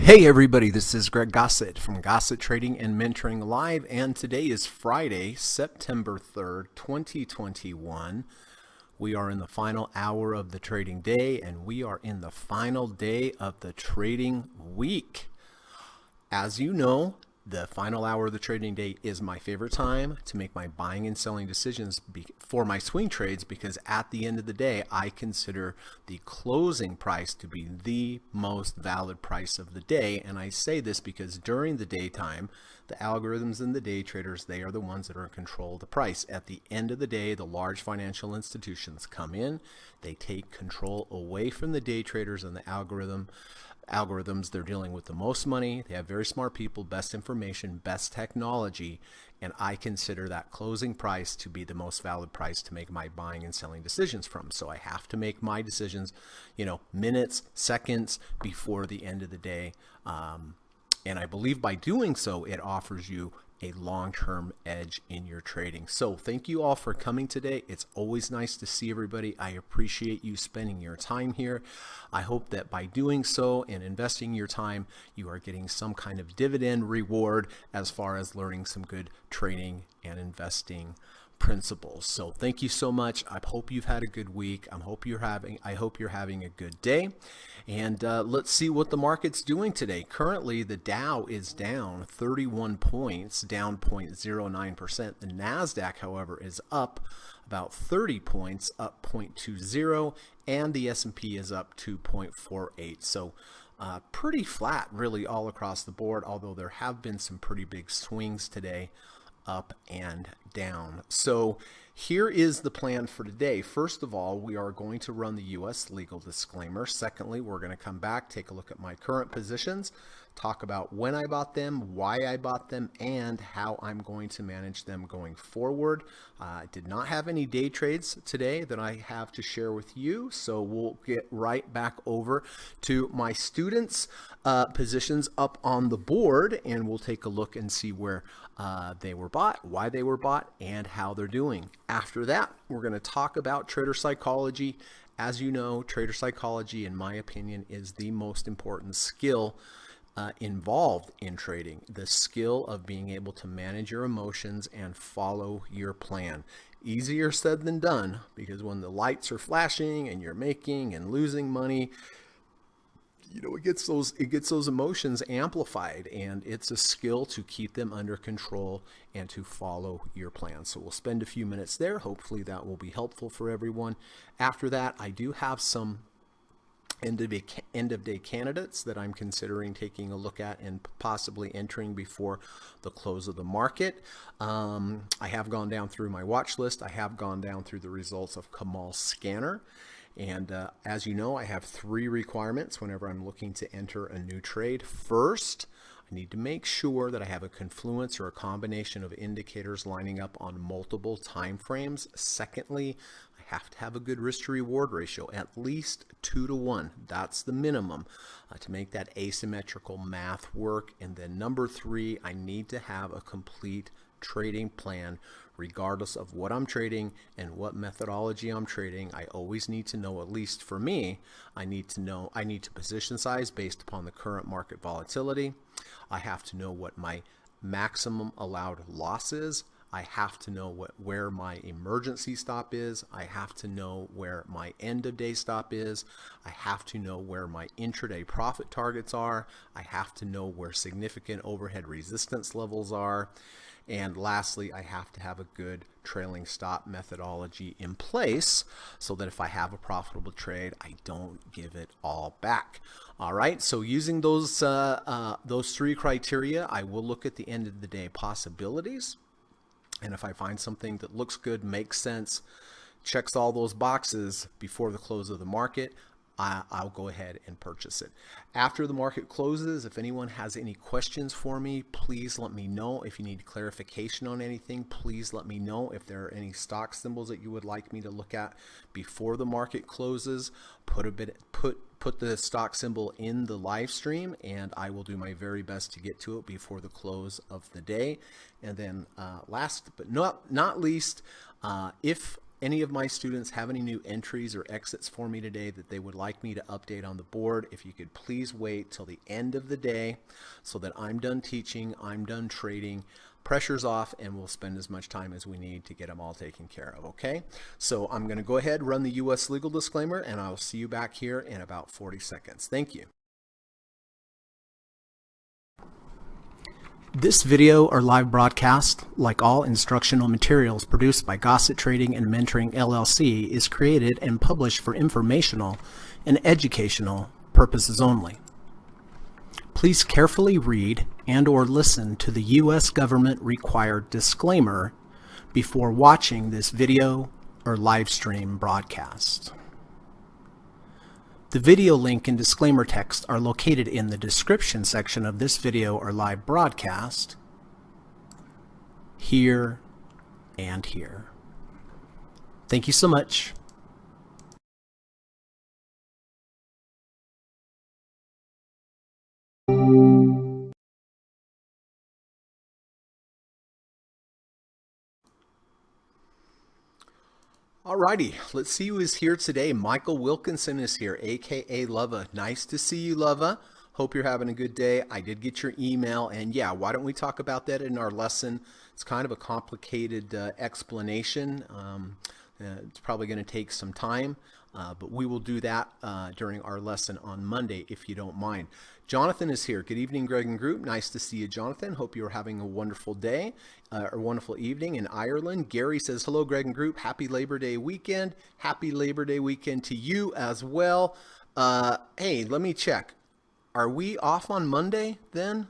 Hey everybody, this is Greg Gossett from Gossett Trading and Mentoring Live, and today is Friday, September 3rd, 2021. We are in the final hour of the trading day, and we are in the final day of the trading week. As you know, the final hour of the trading day is my favorite time to make my buying and selling decisions for my swing trades, because at the end of the day, I consider the closing price to be the most valid price of the day. And I say this because during the daytime, the algorithms and the day traders, they are the ones that are in control of the price. At the end of the day, the large financial institutions come in, they take control away from the day traders and the algorithms. They're dealing with the most money. They have very smart people, best information, best technology, and I consider that closing price to be the most valid price to make my buying and selling decisions from. So I have to make my decisions, minutes, seconds before the end of the day. And I believe by doing so, it offers you a long-term edge in your trading. So thank you all for coming today. It's always nice to see everybody. I appreciate you spending your time here. I hope that by doing so and investing your time, you are getting some kind of dividend reward as far as learning some good trading and investing principles. So thank you so much. I hope you've had a good week. I hope you're having a good day. And let's see what the market's doing today. Currently, the Dow is down 31 points, down 0.09%. The NASDAQ, however, is up about 30 points, up 0.20, and the S&P is up 2.48. So pretty flat, really, all across the board, although there have been some pretty big swings today, up and down. So here is the plan for today. First of all, we are going to run the U.S. legal disclaimer. Secondly, we're going to come back, take a look at my current positions, talk about when I bought them, why I bought them, and how I'm going to manage them going forward. I did not have any day trades today that I have to share with you, so we'll get right back over to my students' positions up on the board, and we'll take a look and see where they were bought, why they were bought, and how they're doing. After that, we're going to talk about trader psychology. As you know, trader psychology, in my opinion, is the most important skill involved in trading. The skill of being able to manage your emotions and follow your plan. Easier said than done, because when the lights are flashing and you're making and losing money, it gets those emotions amplified, and it's a skill to keep them under control and to follow your plan. So we'll spend a few minutes there. Hopefully that will be helpful for everyone. After that, I do have some end of day candidates that I'm considering taking a look at and possibly entering before the close of the market. I have gone down through my watch list. I have gone down through the results of Kamal's scanner. And as you know, I have 3 requirements whenever I'm looking to enter a new trade. First, I need to make sure that I have a confluence or a combination of indicators lining up on multiple time frames. Secondly, I have to have a good risk to reward ratio, at least 2-to-1. That's the minimum to make that asymmetrical math work. And then number 3, I need to have a complete trading plan regardless of what I'm trading and what methodology I'm trading. I always need to know, at least for me, I need to position size based upon the current market volatility. I have to know what my maximum allowed loss is. I have to know where my emergency stop is. I have to know where my end of day stop is. I have to know where my intraday profit targets are. I have to know where significant overhead resistance levels are. And lastly, I have to have a good trailing stop methodology in place so that if I have a profitable trade, I don't give it all back. All right, so using those 3 criteria, I will look at the end of the day possibilities. And if I find something that looks good, makes sense, checks all those boxes before the close of the market, I'll go ahead and purchase it. After the market closes, if anyone has any questions for me, please let me know. If you need clarification on anything, please let me know. If there are any stock symbols that you would like me to look at before the market closes, put the stock symbol in the live stream, and I will do my very best to get to it before the close of the day. And then last but not least, if any of my students have any new entries or exits for me today that they would like me to update on the board, if you could please wait till the end of the day so that I'm done teaching, I'm done trading, pressure's off, and we'll spend as much time as we need to get them all taken care of, okay? So I'm going to go ahead, run the U.S. legal disclaimer, and I'll see you back here in about 40 seconds. Thank you. This video or live broadcast, like all instructional materials produced by Gossett Trading and Mentoring LLC, is created and published for informational and educational purposes only. Please carefully read and or listen to the U.S. government required disclaimer before watching this video or live stream broadcast. The video link and disclaimer text are located in the description section of this video or live broadcast, here and here. Thank you so much. Alrighty, let's see who is here today. Michael Wilkinson is here, aka Lova. Nice to see you, Lova. Hope you're having a good day. I did get your email, and yeah, why don't we talk about that in our lesson? It's kind of a complicated explanation. It's probably going to take some time, but we will do that during our lesson on Monday, if you don't mind. Jonathan is here. Good evening, Greg and group. Nice to see you, Jonathan. Hope you're having a wonderful day or wonderful evening in Ireland. Gary says, hello, Greg and group. Happy Labor Day weekend. Happy Labor Day weekend to you as well. Hey, let me check. Are we off on Monday then?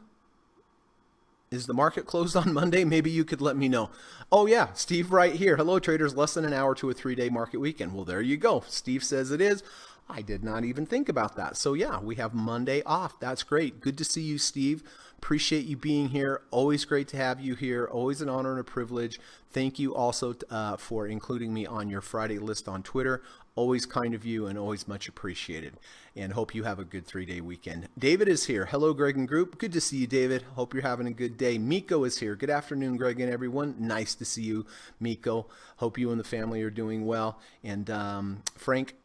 Is the market closed on Monday? Maybe you could let me know. Oh yeah, Steve right here. Hello traders, less than an hour to a 3-day market weekend. Well, there you go. Steve says it is. I did not even think about that. So yeah, we have Monday off. That's great. Good to see you, Steve. Appreciate you being here. Always great to have you here. Always an honor and a privilege. Thank you also for including me on your Friday list on Twitter. Always kind of you and always much appreciated. And hope you have a good 3-day weekend. David is here. Hello, Greg and group. Good to see you, David. Hope you're having a good day. Miko is here. Good afternoon, Greg and everyone. Nice to see you, Miko. Hope you and the family are doing well. And Frank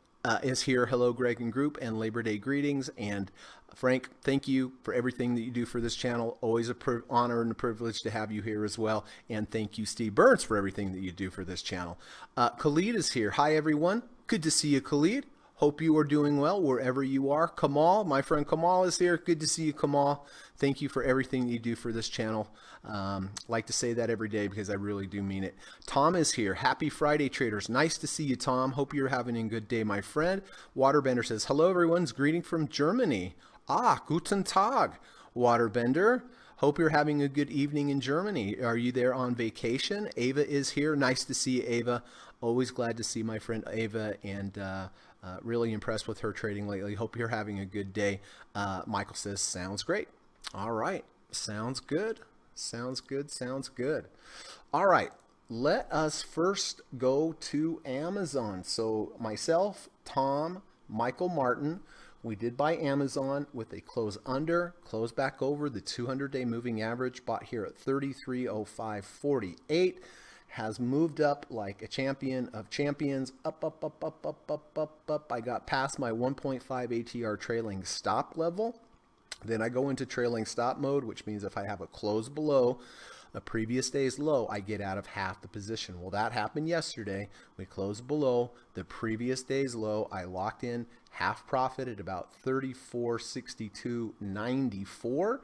is here. Hello, Greg and group, and Labor Day greetings. And Frank, thank you for everything that you do for this channel. Always a honor and a privilege to have you here as well. And thank you, Steve Burns, for everything that you do for this channel. Khalid is here. Hi, everyone. Good to see you, Khalid. Hope you are doing well wherever you are. Kamal, my friend Kamal is here. Good to see you, Kamal. Thank you for everything that you do for this channel. Like to say that every day because I really do mean it. Tom is here. Happy Friday, traders. Nice to see you, Tom. Hope you're having a good day, my friend. Waterbender says, hello, everyone's greeting from Germany. Ah, guten Tag, Waterbender. Hope you're having a good evening in Germany. Are you there on vacation? Ava is here. Nice to see you, Ava. Always glad to see my friend Ava, and really impressed with her trading lately. Hope you're having a good day. Michael says, sounds great. All right. Sounds good. Sounds good. Sounds good. All right. Let us first go to Amazon. So myself, Tom, Michael Martin, we did buy Amazon with a close under, close back over the 200-day moving average, bought here at 33.0548. Has moved up like a champion of champions, up, up, up, up, up, up, up, up. I got past my 1.5 ATR trailing stop level. Then I go into trailing stop mode, which means if I have a close below a previous day's low, I get out of half the position. Well, that happened yesterday. We closed below the previous day's low. I locked in half profit at about 34.6294.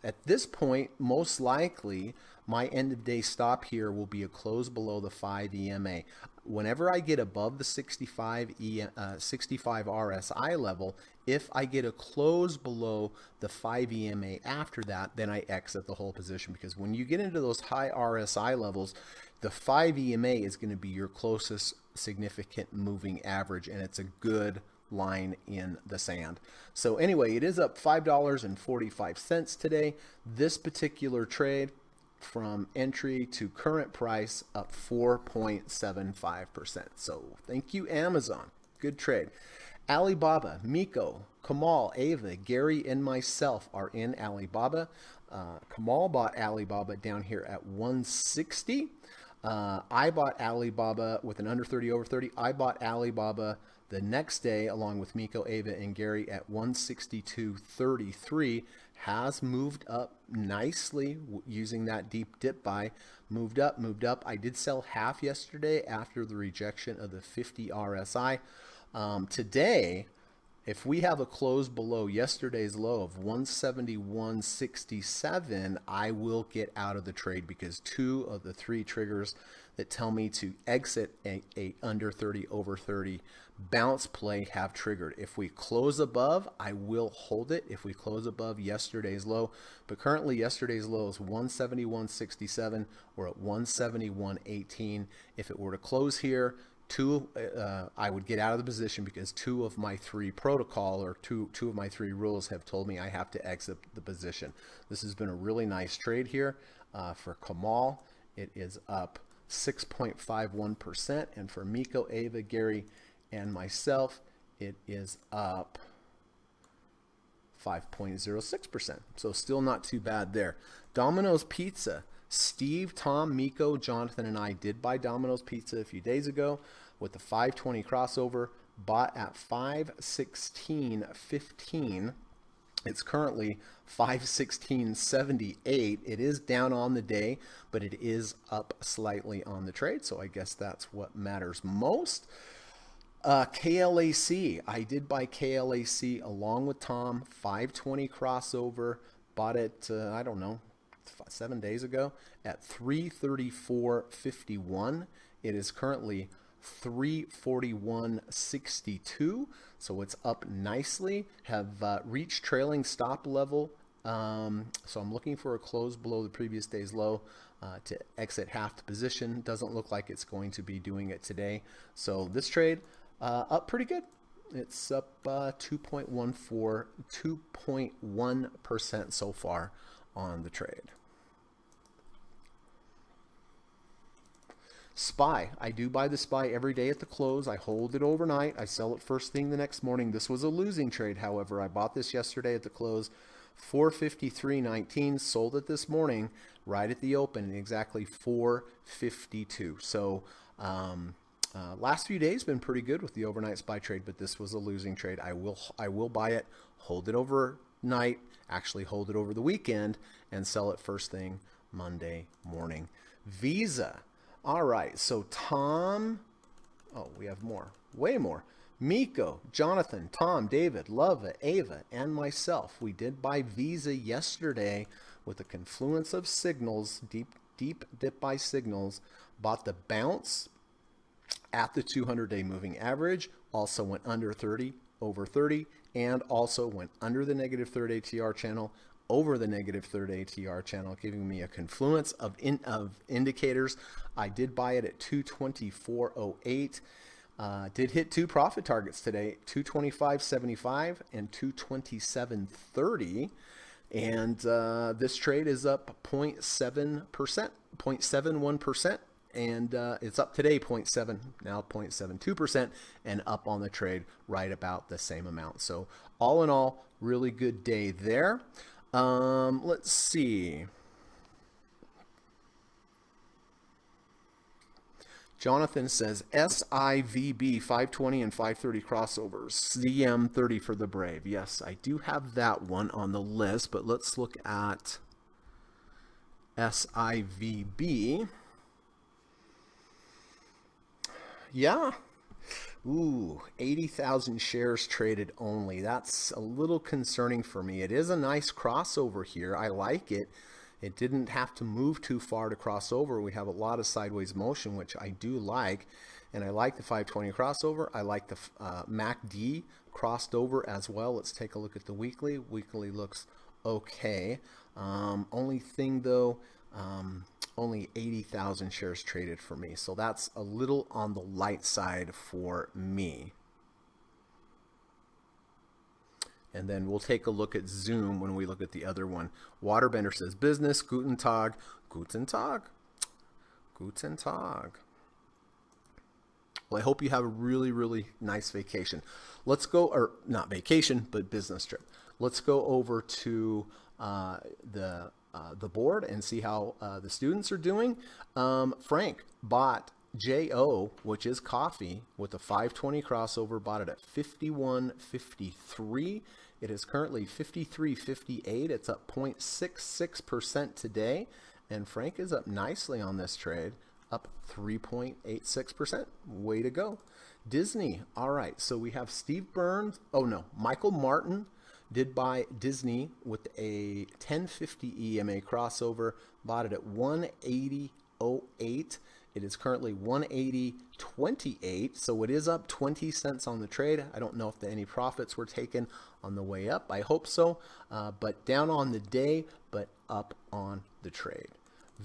At this point, most likely, my end of day stop here will be a close below the 5 EMA. Whenever I get above the 65 RSI level, if I get a close below the 5 EMA after that, then I exit the whole position, because when you get into those high RSI levels, the 5 EMA is going to be your closest significant moving average, and it's a good line in the sand. So anyway, it is up $5.45 today. This particular trade, from entry to current price, up 4.75%. So thank you, Amazon. Good trade. Alibaba, Miko, Kamal, Ava, Gary, and myself are in Alibaba. Kamal bought Alibaba down here at 160. I bought Alibaba with an under 30 over 30. I bought Alibaba the next day along with Miko, Ava, and Gary at 162.33. Has moved up nicely using that deep dip buy. Moved up, moved up. I did sell half yesterday after the rejection of the 50 RSI. Today, if we have a close below yesterday's low of 171.67, I will get out of the trade because 2 of the 3 triggers that tell me to exit a under 30 over 30 bounce play have triggered. If we close above, I will hold it if we close above yesterday's low. But currently yesterday's low is 171.67. We're at 171.18. If it were to close here, I would get out of the position because 2 of my 3 protocol or two of my 3 rules have told me I have to exit the position. This has been a really nice trade here for Kamal. It is up 6.51%, and for Miko, Ava, Gary, and myself, it is up 5.06%. So still not too bad there. Domino's Pizza. Steve, Tom, Miko, Jonathan, and I did buy Domino's Pizza a few days ago with the 520 crossover, bought at 516.15. It's currently 516.78. It is down on the day, but it is up slightly on the trade, so I guess that's what matters most. KLAC. I did buy KLAC along with Tom, 520 crossover, bought it, I don't know, 7 days ago at 334.51. It is currently 341.62, so it's up nicely. Have reached trailing stop level, so I'm looking for a close below the previous day's low to exit half the position. Doesn't look like it's going to be doing it today, so this trade up pretty good. It's up 2.1% so far on the trade. SPY. I do buy the SPY every day at the close. I hold it overnight. I sell it first thing the next morning. This was a losing trade, however. I bought this yesterday at the close, 453.19. Sold it this morning right at the open, exactly 452. So last few days been pretty good with the overnight SPY trade, but this was a losing trade. I will buy it, hold it overnight, actually hold it over the weekend, and sell it first thing Monday morning. Visa. All right, so Tom, we have more, way more. Miko, Jonathan, Tom, David, Lova, Ava, and myself. We did buy Visa yesterday with a confluence of signals, deep dip buy signals. Bought the bounce at the 200-day moving average, also went under 30, over 30, and also went under the negative third ATR channel, over the negative third ATR channel, giving me a confluence of indicators. I did buy it at 224.08. Did hit 2 profit targets today, 225.75 and 227.30. And this trade is up 0.7%, 0.71%. And it's up today 0.7, now 0.72%, and up on the trade right about the same amount. So all in all, really good day there. Let's see. Jonathan says SIVB 520 and 530 crossovers, CM30 for the Brave. Yes, I do have that one on the list, but let's look at SIVB. Yeah. Ooh, 80,000 shares traded only. That's a little concerning for me. It is a nice crossover here. I like it. It didn't have to move too far to cross over. We have a lot of sideways motion, which I do like. And I like the 520 crossover. I like the MACD crossed over as well. Let's take a look at the weekly. Weekly looks okay. Only thing though, only 80,000 shares traded for me. So that's a little on the light side for me. And then we'll take a look at Zoom when we look at the other one. Waterbender says business, Guten Tag, Guten Tag, Guten Tag. Well, I hope you have a really, really nice vacation. Let's go, or not vacation, but business trip. Let's go over to the the board and see how the students are doing. Frank bought JO, which is coffee, with a 520 crossover, bought it at 51.53. It is currently 53.58. It's up 0.66% today, and Frank is up nicely on this trade, up 3.86%. Way to go. Disney. All right, so we have Steve Burns. Oh no, Michael Martin did buy Disney with a 1050 EMA crossover, bought it at 180.08. It is currently 180.28, so it is up 20 cents on the trade. I don't know if any profits were taken on the way up. I hope so, but down on the day, but up on the trade.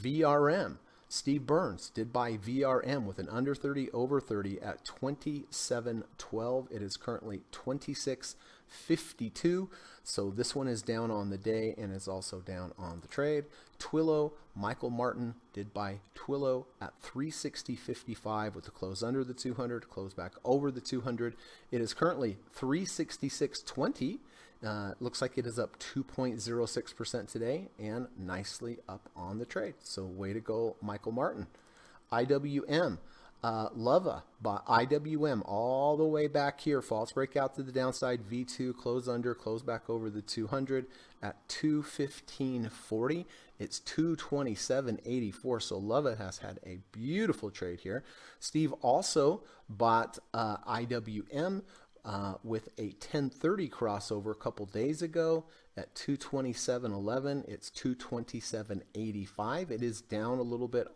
VRM. Steve Burns did buy VRM with an under 30 over 30 at 27.12. It is currently 26.52. So this one is down on the day and is also down on the trade. Twillo, Michael Martin did buy Twillo at 360.55 with the close under the 200, close back over the 200. It is currently 366.20. Looks like it is up 2.06% today and nicely up on the trade. So way to go, Michael Martin. IWM. Lava bought IWM all the way back here. False breakout to the downside. V2 close under, close back over the 200 at 215.40. It's 227.84. So Lava has had a beautiful trade here. Steve also bought IWM with a 1030 crossover a couple days ago at 227.11. It's 227.85. It is down a little bit,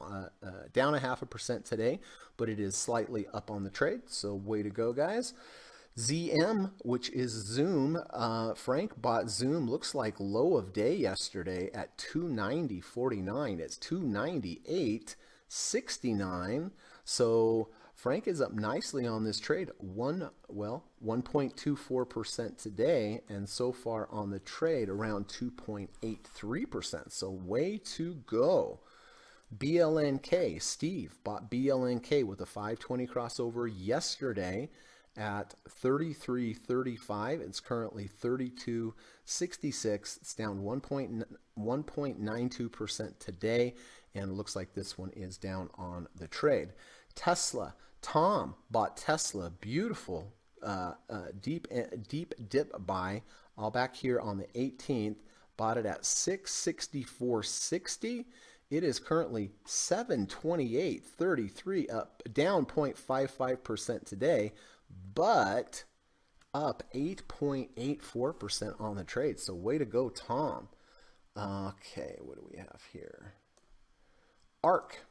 down 0.5% today, but it is slightly up on the trade. So way to go, guys. ZM, which is Zoom. Frank bought Zoom, looks like low of day yesterday at 290.49. It's 298.69. So Frank is up nicely on this trade, 1.24% today, and so far on the trade around 2.83%. So way to go. BLNK, Steve bought BLNK with a 520 crossover yesterday at 33.35. It's currently 32.66. It's down 1.92% today, and it looks like this one is down on the trade. Tesla. Tom bought Tesla, beautiful deep dip buy, all back here on the 18th, bought it at 664.60. It is currently 728.33, up, down 0.55% today, but up 8.84% on the trade. So way to go, Tom. Okay, what do we have here? ARK.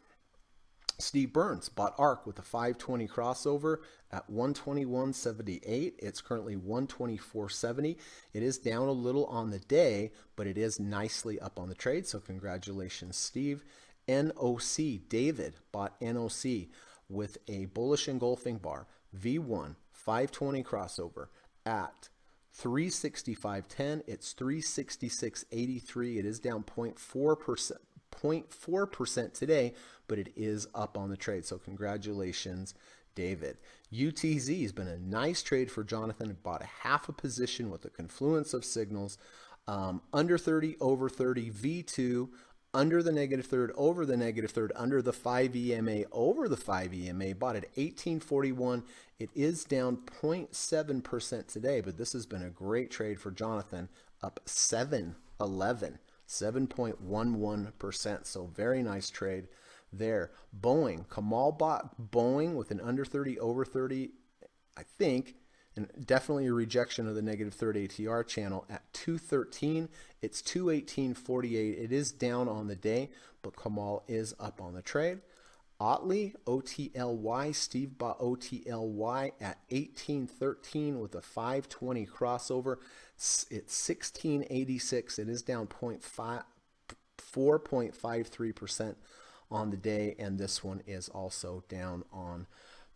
Steve Burns bought ARK with a 520 crossover at 121.78. It's currently 124.70. It is down a little on the day, but it is nicely up on the trade. So congratulations, Steve. NOC, David bought NOC with a bullish engulfing bar, V1, 520 crossover at 365.10. It's 366.83. It is down 0.4% today, but it is up on the trade. So congratulations, David. UTZ has been a nice trade for Jonathan. Bought a half a position with a confluence of signals. Under 30, over 30, V2, under the negative third, over the negative third, under the 5 EMA, over the 5 EMA. Bought at 1841. It is down 0.7% today, but this has been a great trade for Jonathan, up 7.11%. So very nice trade there. Boeing, Kamal bought Boeing with an under 30, over 30, I think, and definitely a rejection of the negative third ATR channel at 213. It's 218.48. It is down on the day, but Kamal is up on the trade. Otley, OTLY, Steve bought OTLY at 1813 with a 520 crossover. It's 1686. It is down 4.53% on the day, and this one is also down on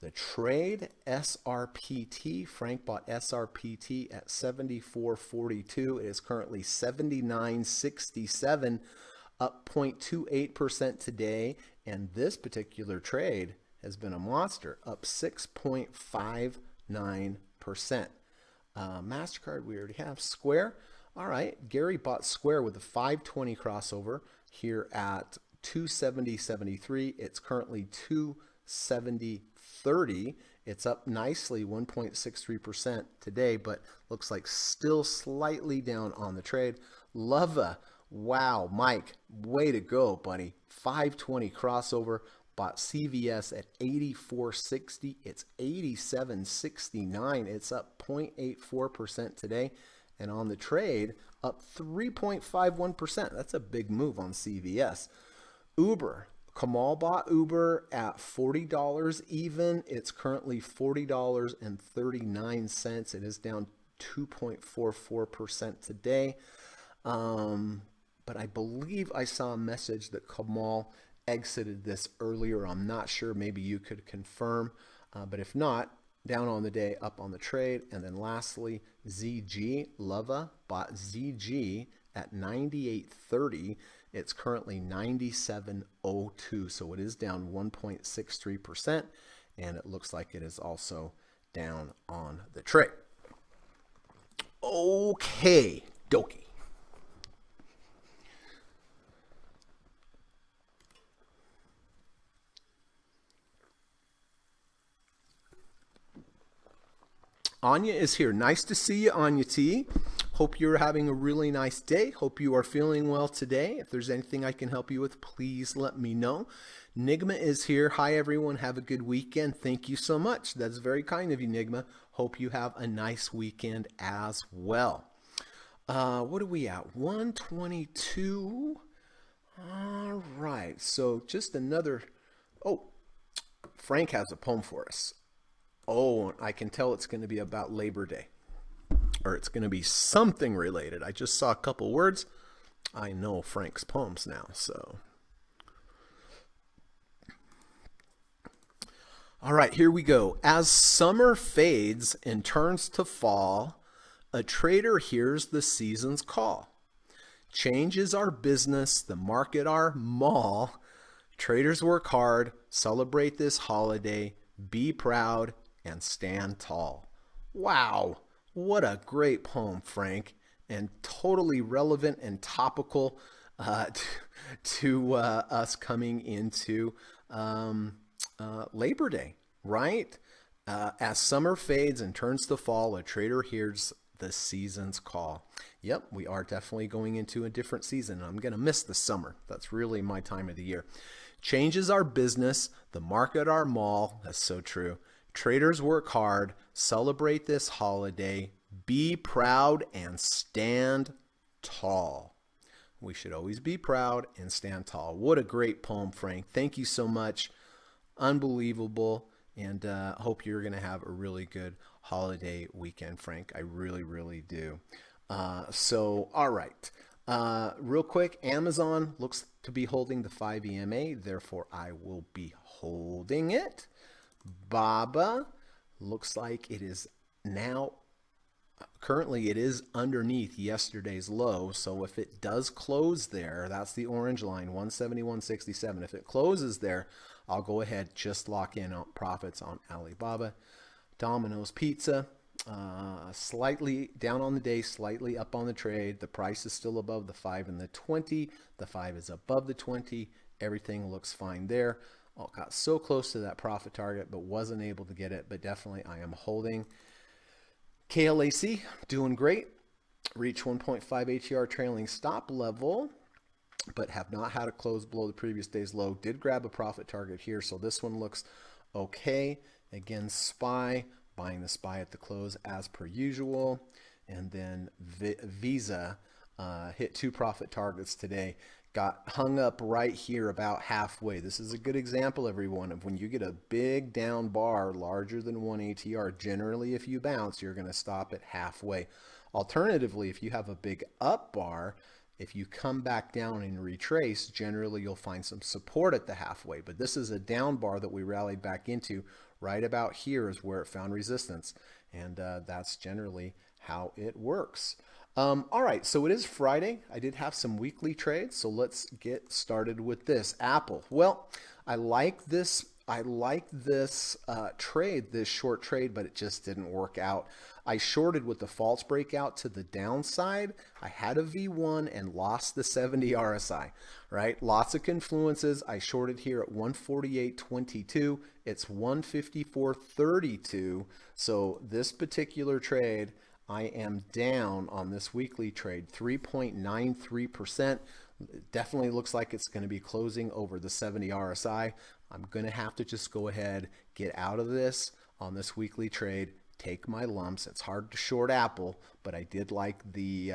the trade. SRPT, Frank bought SRPT at 74.42. It is currently 79.67, up 0.28% today, and this particular trade has been a monster, up 6.59%. MasterCard we already have. Square, All right, Gary bought Square with a 520 crossover here at 270.73. It's currently 270.30. It's up nicely 1.63% today, but looks like still slightly down on the trade. Lova, wow, Mike, way to go, buddy. 520 crossover. Bought CVS at 84.60. It's 87.69. It's up 0.84% today. And on the trade, up 3.51%. That's a big move on CVS. Uber. Kamal bought Uber at $40 even. It's currently $40.39. It is down 2.44% today. But I believe I saw a message that Kamal exited this earlier. I'm not sure. Maybe you could confirm. But if not, down on the day, up on the trade. And then lastly, ZG, Lova bought ZG at 98.30. It's currently 97.02. So it is down 1.63%. And it looks like it is also down on the trade. Okay, dokie. Anya is here. Nice to see you, Anya T. Hope you're having a really nice day. Hope you are feeling well today. If there's anything I can help you with, please let me know. Nigma is here. Hi, everyone. Have a good weekend. Thank you so much. That's very kind of you, Nigma. Hope you have a nice weekend as well. What are we at? 122. All right. So just another. Oh, Frank has a poem for us. Oh, I can tell it's going to be about Labor Day, or it's going to be something related. I just saw a couple words. I know Frank's poems now, so. All right, here we go. As summer fades and turns to fall, a trader hears the season's call. Change is our business, the market our mall. Traders work hard, celebrate this holiday, be proud, and stand tall. Wow, what a great poem, Frank, and totally relevant and topical to us coming into Labor Day, right? As summer fades and turns to fall, a trader hears the season's call. Yep, we are definitely going into a different season. I'm going to miss the summer. That's really my time of the year. Change is our business, the market our mall. That's so true. Traders work hard, celebrate this holiday, be proud, and stand tall. We should always be proud and stand tall. What a great poem, Frank. Thank you so much. Unbelievable. And hope you're going to have a really good holiday weekend, Frank. I really, really do. All right. Real quick, Amazon looks to be holding the 5 EMA. Therefore, I will be holding it. Baba looks like it is now, currently it is underneath yesterday's low. So if it does close there, that's the orange line, 171.67. If it closes there, I'll go ahead, just lock in on profits on Alibaba. Domino's Pizza, slightly down on the day, slightly up on the trade. The price is still above the 5 and the 20. The 5 is above the 20. Everything looks fine there. Oh, got so close to that profit target, but wasn't able to get it. But definitely I am holding. KLAC, doing great. Reach 1.5 ATR trailing stop level, but have not had a close below the previous day's low. Did grab a profit target here, so this one looks okay. Again, SPY, buying the SPY at the close as per usual. And then Visa hit 2 profit targets today. Got hung up right here about halfway. This is a good example, everyone, of when you get a big down bar larger than 1 ATR. Generally, if you bounce, you're going to stop at halfway. Alternatively, if you have a big up bar, if you come back down and retrace, generally you'll find some support at the halfway. But this is a down bar that we rallied back into. Right about here is where it found resistance. And that's generally how it works. All right, so it is Friday. I did have some weekly trades, so let's get started with this. Apple. Well, I like this I liked this trade, this short trade, but it just didn't work out. I shorted with the false breakout to the downside. I had a V1 and lost the 70 RSI, right? Lots of confluences. I shorted here at 148.22. It's 154.32. So this particular trade, I am down on this weekly trade 3.93%. It definitely looks like it's going to be closing over the 70 RSI. I'm going to have to just go ahead, get out of this on this weekly trade, take my lumps. It's hard to short Apple, but I did like the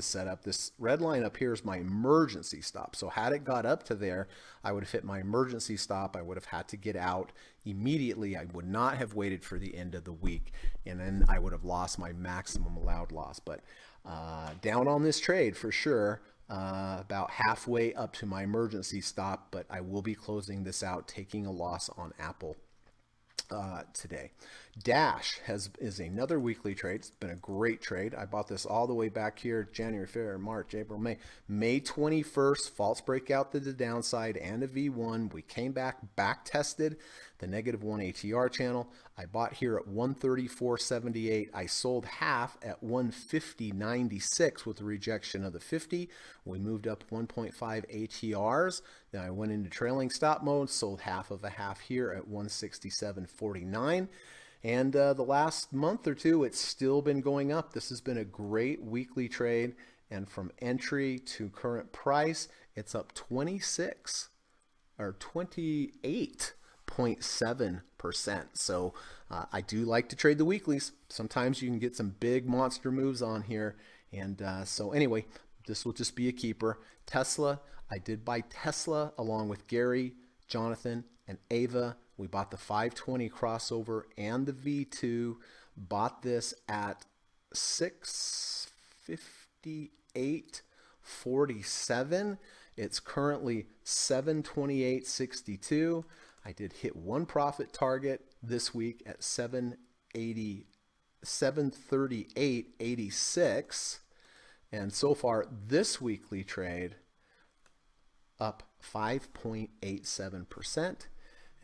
setup. This red line up here is my emergency stop. So had it got up to there, I would have hit my emergency stop. I would have had to get out immediately. I would not have waited for the end of the week, and then I would have lost my maximum allowed loss. But down on this trade for sure. About halfway up to my emergency stop, but I will be closing this out, taking a loss on Apple today. Dash is another weekly trade. It's been a great trade. I bought this all the way back here, January, February, March, April, May. May 21st, false breakout to the downside and a V1. We came back tested the -1 ATR channel. I bought here at 134.78. I sold half at 150.96 with the rejection of the 50. We moved up 1.5 ATRs. Then I went into trailing stop mode, sold half of a half here at 167.49. And the last month or two, it's still been going up. This has been a great weekly trade. And from entry to current price, it's up 28.7%. So I do like to trade the weeklies. Sometimes you can get some big monster moves on here. And so anyway, this will just be a keeper. Tesla, I did buy Tesla along with Gary, Jonathan, and Ava. We bought the 520 crossover and the V2. Bought this at 658.47. It's currently 728.62. I did hit one profit target this week at 738.86. And so far this weekly trade up 5.87%.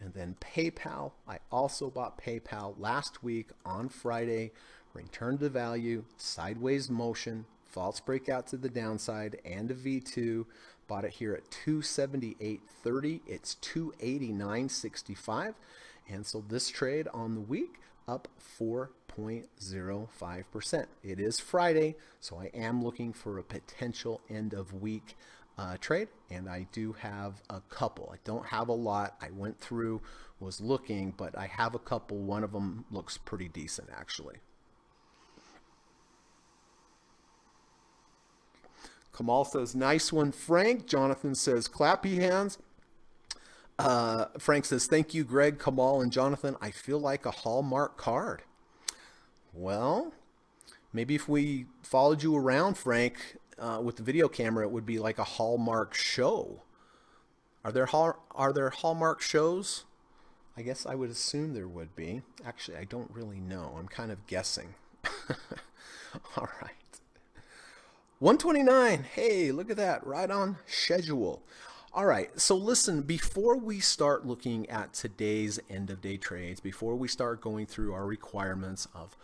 And then PayPal, I also bought PayPal last week on Friday, return to value, sideways motion, false breakout to the downside, and a V2. Bought it here at 278.30. It's 289.65. And so this trade on the week up 4.05%. It is Friday, so I am looking for a potential end of week trade, and I do have a couple. I don't have a lot. I went through, was looking, but I have a couple. One of them looks pretty decent actually. Kamal says, nice one, Frank. Jonathan says, clappy hands. Frank says, thank you, Greg, Kamal, and Jonathan. I feel like a Hallmark card. Well, maybe if we followed you around, Frank, with the video camera, it would be like a Hallmark show. Are there Hallmark shows? I guess I would assume there would be. Actually, I don't really know. I'm kind of guessing. All right. 129. Hey, look at that. Right on schedule. All right. So listen, before we start looking at today's end of day trades, before we start going through our requirements of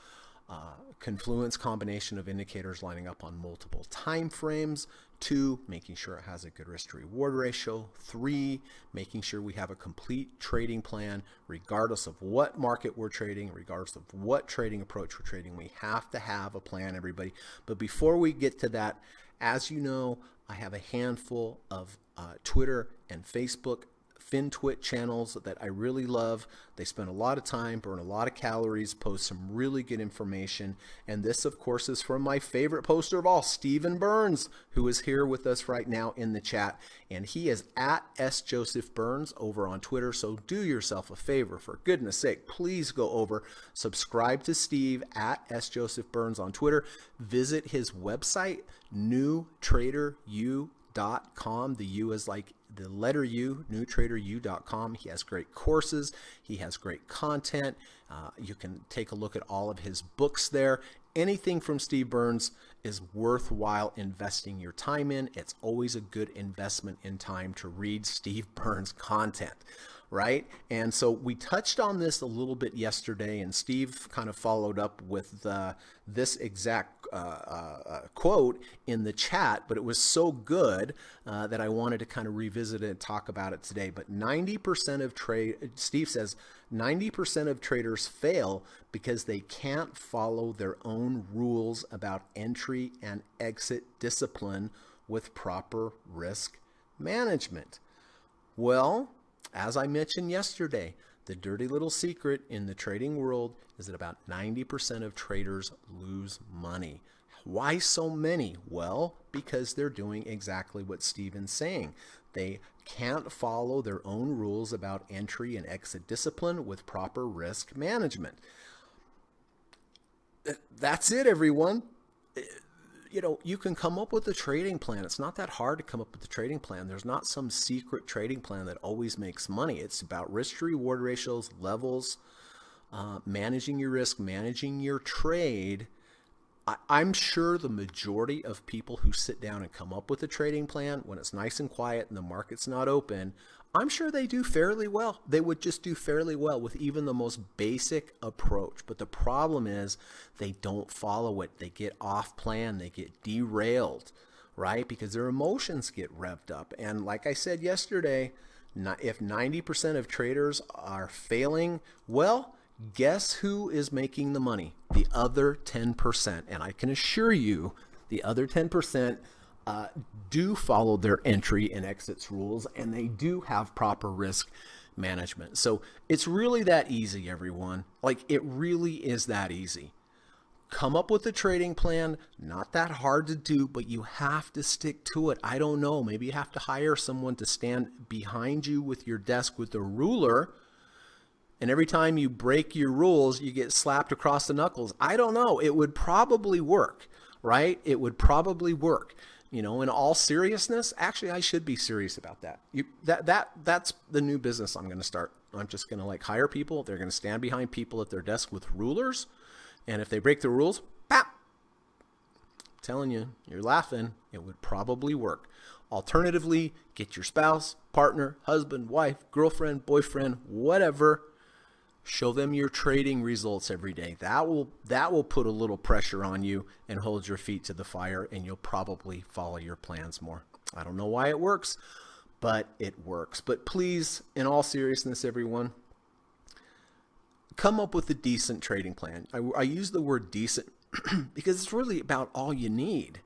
confluence combination of indicators lining up on multiple time frames, 2, making sure it has a good risk to reward ratio, 3, making sure we have a complete trading plan regardless of what market we're trading, regardless of what trading approach we're trading. We have to have a plan, everybody. But before we get to that, as you know, I have a handful of Twitter and Facebook FinTwit channels that I really love. They spend a lot of time, burn a lot of calories, post some really good information. And this, of course, is from my favorite poster of all, Stephen Burns, who is here with us right now in the chat. And he is at @SJosephBurns over on Twitter. So do yourself a favor, for goodness sake, please go over, subscribe to Steve at @SJosephBurns on Twitter. Visit his website, newtraderu.com. The U is like the letter U, newtraderu.com. He has great courses. He has great content. You can take a look at all of his books there. Anything from Steve Burns is worthwhile investing your time in. It's always a good investment in time to read Steve Burns' content. right? And so we touched on this a little bit yesterday, and Steve kind of followed up with this exact quote in the chat, but it was so good that I wanted to kind of revisit it and talk about it today. But 90% of Steve says 90% of traders fail because they can't follow their own rules about entry and exit discipline with proper risk management. Well, as I mentioned yesterday, the dirty little secret in the trading world is that about 90% of traders lose money. Why so many? Well, because they're doing exactly what Steven's saying. They can't follow their own rules about entry and exit discipline with proper risk management. That's it, everyone. You know, you can come up with a trading plan. It's not that hard to come up with a trading plan. There's not some secret trading plan that always makes money. It's about risk to reward ratios, levels, managing your risk, managing your trade. I'm sure the majority of people who sit down and come up with a trading plan when it's nice and quiet and the market's not open, I'm sure they do fairly well. They would just do fairly well with even the most basic approach. But the problem is they don't follow it. They get off plan. They get derailed, right? Because their emotions get revved up. And like I said yesterday, if 90% of traders are failing, well, guess who is making the money? The other 10%. And I can assure you the other 10% do follow their entry and exits rules, and they do have proper risk management. So it's really that easy, everyone. Like, it really is that easy. Come up with a trading plan. Not that hard to do, but you have to stick to it. I don't know. Maybe you have to hire someone to stand behind you with your desk with a ruler, and every time you break your rules, you get slapped across the knuckles. I don't know. It would probably work, right? It would probably work. You know, in all seriousness, actually, I should be serious about that. That's the new business I'm going to start. I'm just going to hire people. They're going to stand behind people at their desk with rulers. And if they break the rules, pap! I'm telling you, you're laughing. It would probably work. Alternatively, get your spouse, partner, husband, wife, girlfriend, boyfriend, whatever. Show them your trading results every day. That will put a little pressure on you and hold your feet to the fire, and you'll probably follow your plans more. I don't know why it works, but it works. But please, in all seriousness, everyone, come up with a decent trading plan. I use the word decent because it's really about all you need,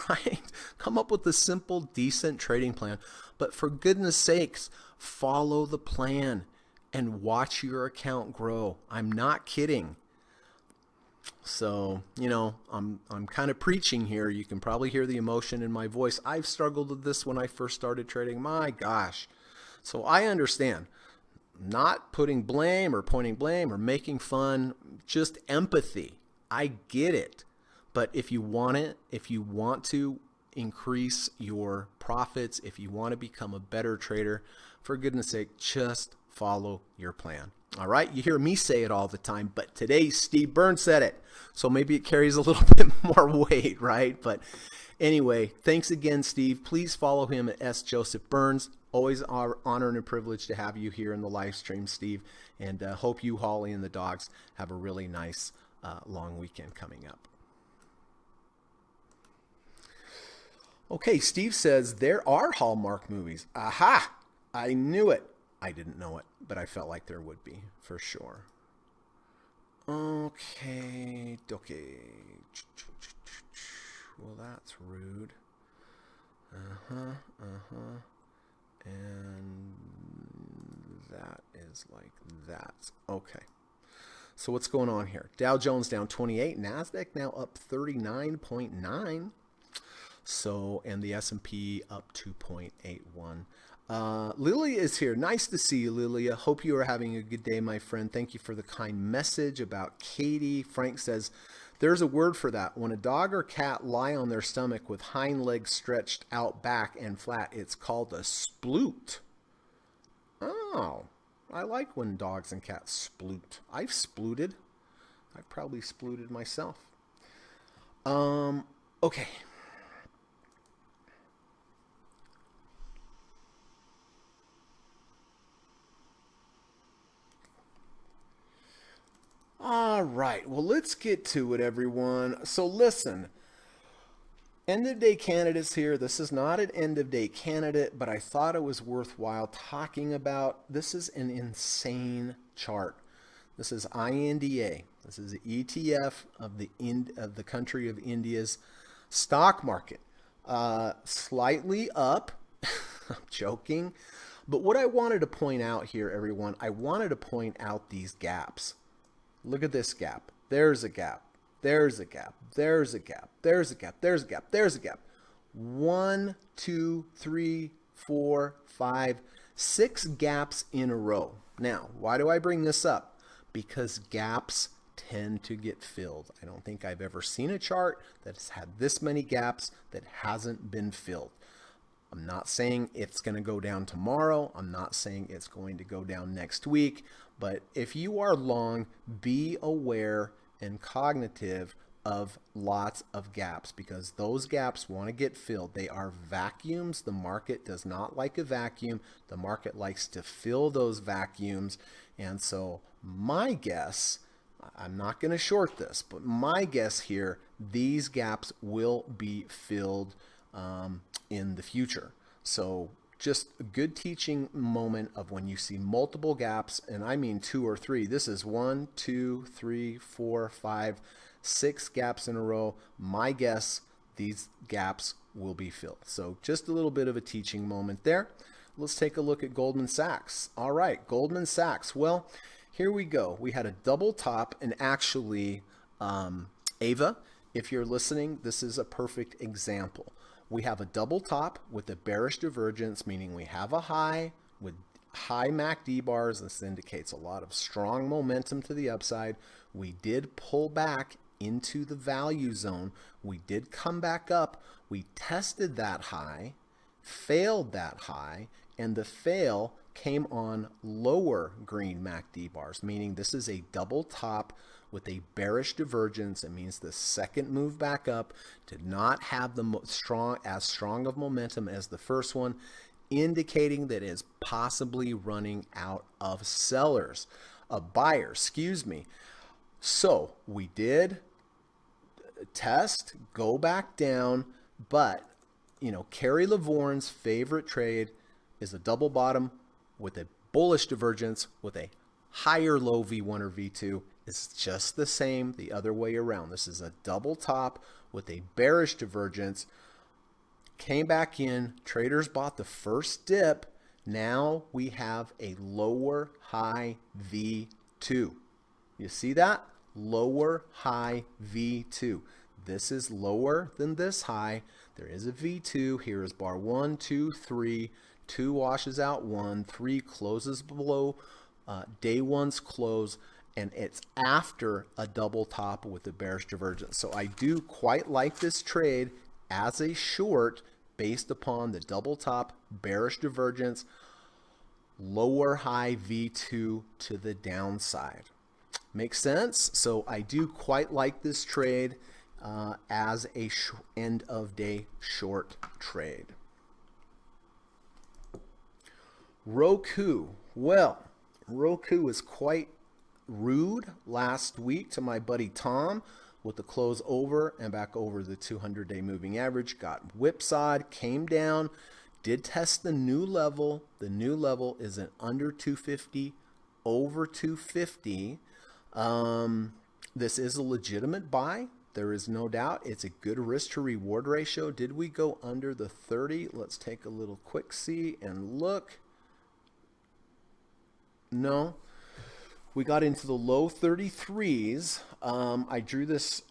right? Come up with a simple, decent trading plan. But for goodness sakes, follow the plan and watch your account grow. I'm not kidding. So, you know, I'm kind of preaching here. You can probably hear the emotion in my voice. I've struggled with this when I first started trading. My gosh. So I understand. Not putting blame or pointing blame or making fun, just empathy. I get it. But if you want it, if you want to increase your profits, if you want to become a better trader, for goodness sake, just follow your plan. All right. You hear me say it all the time, but today Steve Burns said it. So maybe it carries a little bit more weight, right? But anyway, thanks again, Steve. Please follow him at S. Joseph Burns. Always our honor and a privilege to have you here in the live stream, Steve. And hope you, Holly, and the dogs have a really nice long weekend coming up. Okay, Steve says there are Hallmark movies. Aha! I knew it. I didn't know it, but I felt like there would be, for sure. Okay. Well, that's rude. And that is like that. Okay. So what's going on here? Dow Jones down 28. NASDAQ now up 39.9. So, and the S&P up 2.81. Lilia is here. Nice to see you, Lilia. Hope you are having a good day, my friend. Thank you for the kind message about Katie. Frank says, there's a word for that. When a dog or cat lie on their stomach with hind legs stretched out back and flat, it's called a sploot. Oh, I like when dogs and cats sploot. I've splooted. I've probably splooted myself. Okay. All right, well, let's get to it, everyone. So listen, end of day candidates here. This is not an end of day candidate, but I thought it was worthwhile talking about. This is an insane chart. This is INDA. This is the ETF of the country of India's stock market. Slightly up. I'm joking. But what I wanted to point out here, everyone, I wanted to point out these gaps. Look at this gap. There's a gap. There's a gap. There's a gap. There's a gap. There's a gap. There's a gap. 1, 2, 3, 4, 5, 6 gaps in a row. Now, why do I bring this up? Because gaps tend to get filled. I don't think I've ever seen a chart that has had this many gaps that hasn't been filled. I'm not saying it's going to go down tomorrow. I'm not saying it's going to go down next week. But if you are long, be aware and cognitive of lots of gaps, because those gaps want to get filled. They are vacuums. The market does not like a vacuum. The market likes to fill those vacuums. And so my guess, I'm not going to short this, but my guess here, these gaps will be filled in the future. So just a good teaching moment of when you see multiple gaps, and I mean 2 or 3. This is 1, 2, 3, 4, 5, 6 gaps in a row. My guess, these gaps will be filled. So just a little bit of a teaching moment there. Let's take a look at Goldman Sachs. All right, Goldman Sachs. Well, here we go. We had a double top, and actually, Ava, if you're listening, this is a perfect example. We have a double top with a bearish divergence, meaning we have a high with high MACD bars. This indicates a lot of strong momentum to the upside. We did pull back into the value zone. We did come back up. We tested that high, failed that high, and the fail came on lower green MACD bars, meaning this is a double top with a bearish divergence. It means the second move back up did not have the as strong of momentum as the first one, indicating that it is possibly running out of sellers, buyers, excuse me. So we did test, go back down, but Kerry Lavorne's favorite trade is a double bottom with a bullish divergence with a higher low V1 or V2. It's just the same the other way around. This is a double top with a bearish divergence. Came back in, traders bought the first dip. Now we have a lower high V2. You see that? Lower high V2. This is lower than this high. There is a V2. Here is bar 1, 2, 3. 2 washes out 1. 3 closes below day one's close. And it's after a double top with a bearish divergence. So I do quite like this trade as a short based upon the double top, bearish divergence, lower high V2 to the downside. Makes sense? So I do quite like this trade as a end of day short trade. Roku. Well, Roku is quite rude last week to my buddy Tom with the close over and back over the 200-day moving average. Got whipsawed, came down, did test the new level. The new level is an under 250, over 250. This is a legitimate buy. There is no doubt. It's a good risk to reward ratio. Did we go under the 30? Let's take a little quick see and look. No. We got into the low 33s. I drew this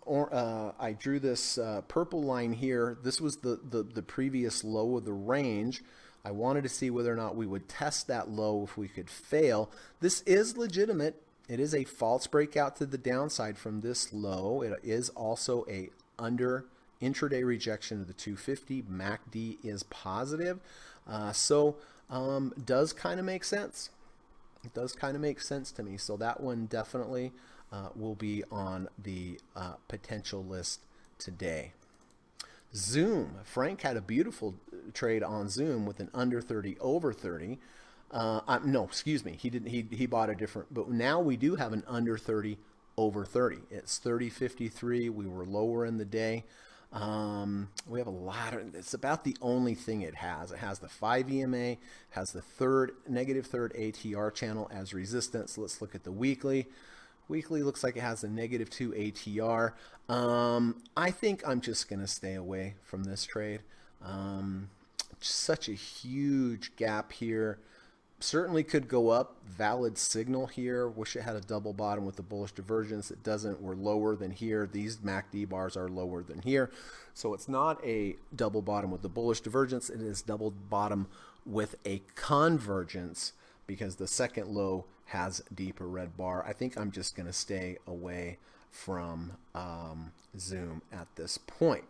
purple line here. This was the previous low of the range. I wanted to see whether or not we would test that low if we could fail. This is legitimate. It is a false breakout to the downside from this low. It is also a under intraday rejection of the 250. MACD is positive. Does kind of make sense. It does kind of make sense to me. So that one definitely will be on the potential list today. Zoom. Frank had a beautiful trade on Zoom with an under 30, over 30. No, excuse me. He didn't. He bought a different. But now we do have an under 30, over 30. It's 30.53. We were lower in the day. We have a lot of, it's about the only thing it has. It has the 5 EMA, has the negative third ATR channel as resistance. Let's look at the weekly. Weekly looks like it has a negative 2 ATR. I think I'm just going to stay away from this trade. Such a huge gap here. Certainly could go up. Valid signal here. Wish it had a double bottom with the bullish divergence. It doesn't. We're lower than here. These MACD bars are lower than here. So it's not a double bottom with the bullish divergence. It is double bottom with a convergence because the second low has deeper red bar. I think I'm just going to stay away from Zoom at this point.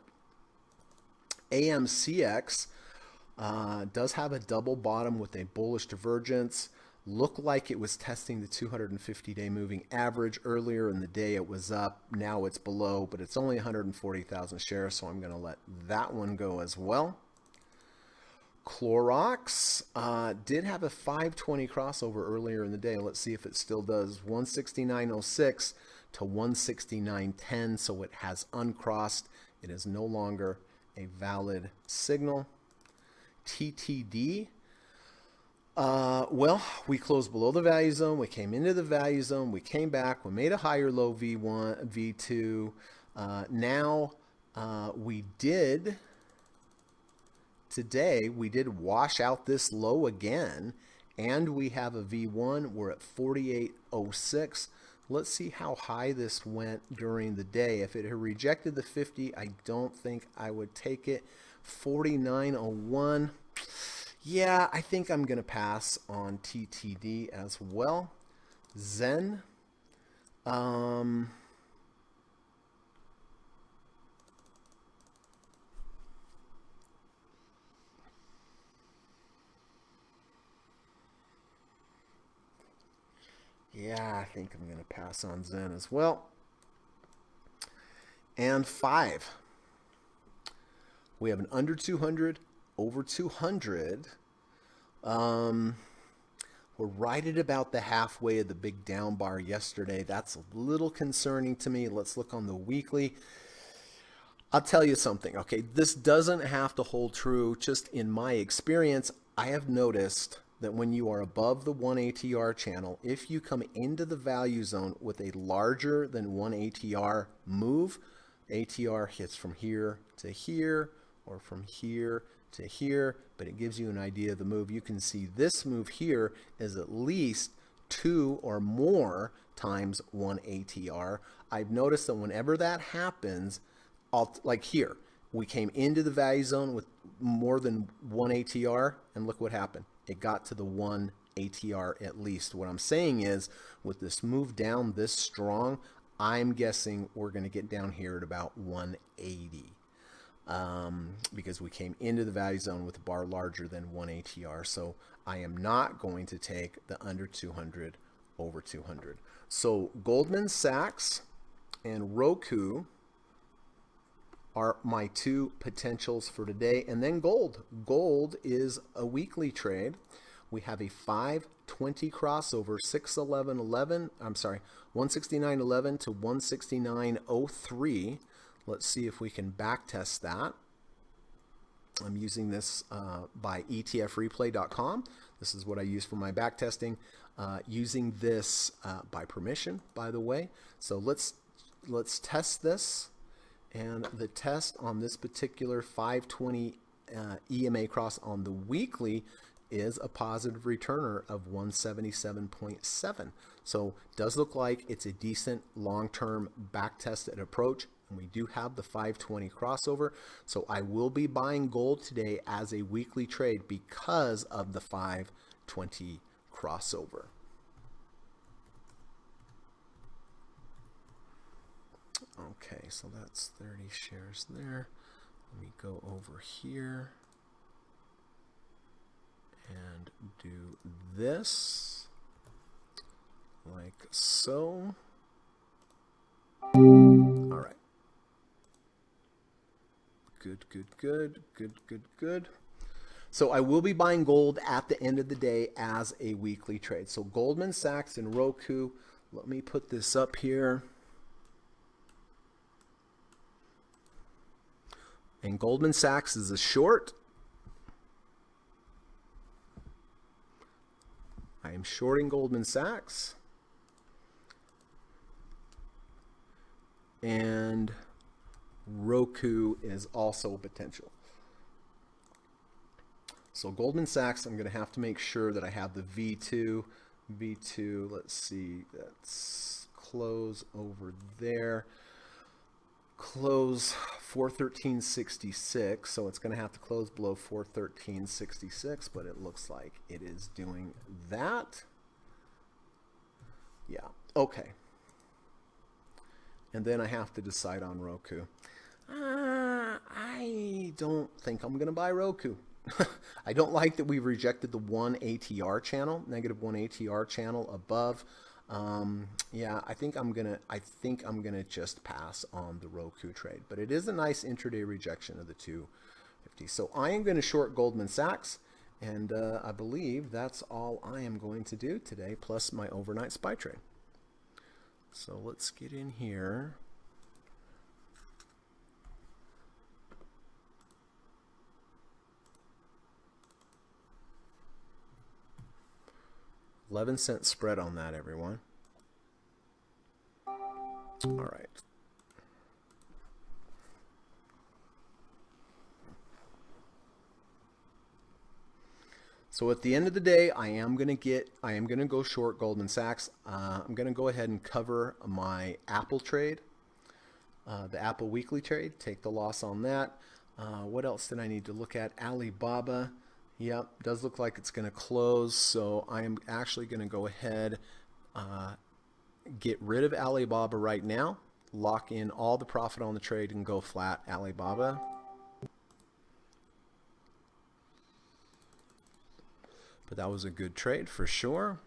AMCX does have a double bottom with a bullish divergence. Looked like it was testing the 250-day moving average. Earlier in the day it was up. Now it's below, but it's only 140,000 shares, so I'm going to let that one go as well. Clorox did have a 520 crossover earlier in the day. Let's see if it still does. 169.06 to 169.10, so it has uncrossed. It is no longer a valid signal. TTD, well, we closed below the value zone. We came into the value zone. We came back. We made a higher low V1, V2. Now we did, today, we did wash out this low again, and we have a V1. We're at 48.06. Let's see how high this went during the day. If it had rejected the 50, I don't think I would take it. 49.01. Yeah, I think I'm going to pass on TTD as well. Zen. Yeah, I think I'm going to pass on Zen as well. And 5. We have an under 200, over 200. We're right at about the halfway of the big down bar yesterday. That's a little concerning to me. Let's look on the weekly. I'll tell you something. Okay, this doesn't have to hold true. Just in my experience, I have noticed that when you are above the 1 ATR channel, if you come into the value zone with a larger than 1 ATR move, ATR hits from here to here or from here to here, but it gives you an idea of the move. You can see this move here is at least 2 or more times 1 ATR. I've noticed that whenever that happens, like here, we came into the value zone with more than 1 ATR, and look what happened. It got to the 1 ATR at least. What I'm saying is, with this move down this strong, I'm guessing we're going to get down here at about 180. Because we came into the value zone with a bar larger than 1 ATR. So I am not going to take the under 200 over 200. So Goldman Sachs and Roku are my two potentials for today. And then gold. Gold is a weekly trade. We have a 520 crossover, 611.11. I'm sorry, 169.11 to 169.03. Let's see if we can back test that. I'm using this by etfreplay.com. This is what I use for my back testing. Using this by permission, by the way. So let's test this. And the test on this particular 520 EMA cross on the weekly is a positive returner of 177.7. So it does look like it's a decent long-term back-tested approach. And we do have the 520 crossover. So I will be buying gold today as a weekly trade because of the 520 crossover. Okay, so that's 30 shares there. Let me go over here and do this like so. All right. Good. So I will be buying gold at the end of the day as a weekly trade. So Goldman Sachs and Roku, let me put this up here. And Goldman Sachs is a short. I am shorting Goldman Sachs. And Roku is also potential. So Goldman Sachs, I'm going to have to make sure that I have the V2. V2, let's see, that's close over there. Close 413.66, so it's going to have to close below 413.66, but it looks like it is doing that. Yeah, okay. And then I have to decide on Roku. I don't think I'm going to buy Roku. I don't like that we've rejected the 1 ATR channel, negative 1 ATR channel above. Yeah, I think I'm gonna just pass on the Roku trade, but it is a nice intraday rejection of the 250. So I am going to short Goldman Sachs, and I believe that's all I am going to do today, plus my overnight SPY trade. So let's get in here. $0.11 spread on that, everyone. All right. So at the end of the day, I am going to go short Goldman Sachs. I'm going to go ahead and cover my Apple trade, the Apple weekly trade, take the loss on that. What else did I need to look at? Alibaba. Yep, does look like it's going to close, so I am actually going to go ahead, get rid of Alibaba right now, lock in all the profit on the trade, and go flat Alibaba. But that was a good trade for sure.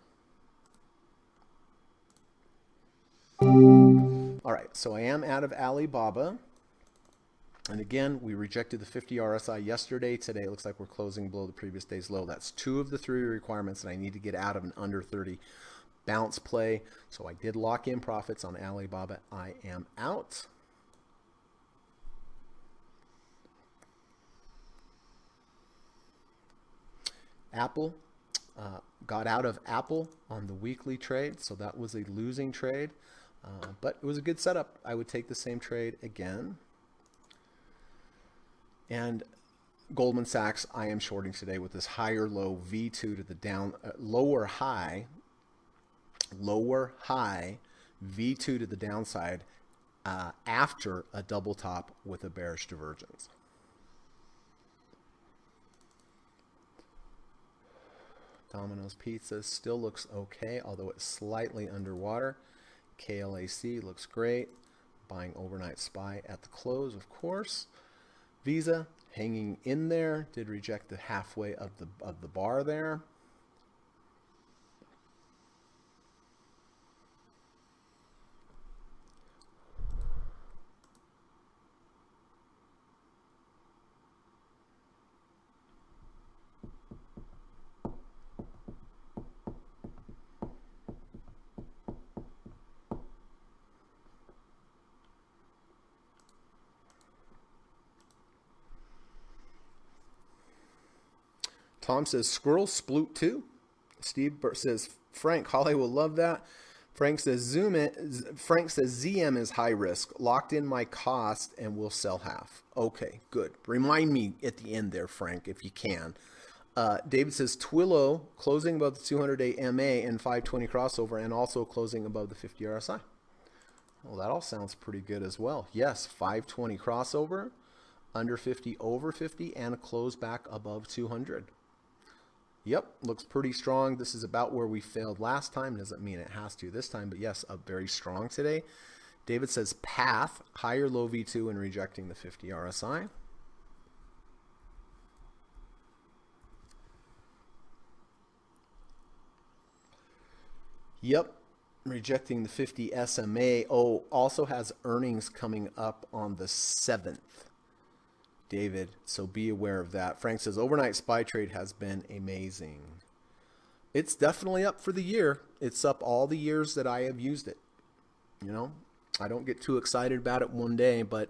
All right, so I am out of Alibaba. And again, we rejected the 50 RSI yesterday. Today it looks like we're closing below the previous day's low. That's 2 of the 3 requirements that I need to get out of an under 30 bounce play. So I did lock in profits on Alibaba. I am out. Apple, got out of Apple on the weekly trade. So that was a losing trade, but it was a good setup. I would take the same trade again. And Goldman Sachs, I am shorting today with this higher low V2 to the down, lower high V2 to the downside after a double top with a bearish divergence. Domino's Pizza still looks okay, although it's slightly underwater. KLAC looks great. Buying overnight SPY at the close, of course. Visa hanging in there, did reject the halfway of the bar there. Tom says, squirrel sploot too. Steve says, Frank, Holly will love that. Frank says, ZM is high risk. Locked in my cost and will sell half. Okay, good. Remind me at the end there, Frank, if you can. David says, Twillo closing above the 200-day MA and 520 crossover and also closing above the 50 RSI. Well, that all sounds pretty good as well. Yes, 520 crossover, under 50, over 50, and a close back above 200. Yep, looks pretty strong. This is about where we failed last time. Doesn't mean it has to this time, but yes, up very strong today. David says path, higher low V2 and rejecting the 50 RSI. Yep, rejecting the 50 SMA. Oh, also has earnings coming up on the 7th. David, so be aware of that. Frank says, overnight SPY trade has been amazing. It's definitely up for the year. It's up all the years that I have used it. You know, I don't get too excited about it one day, but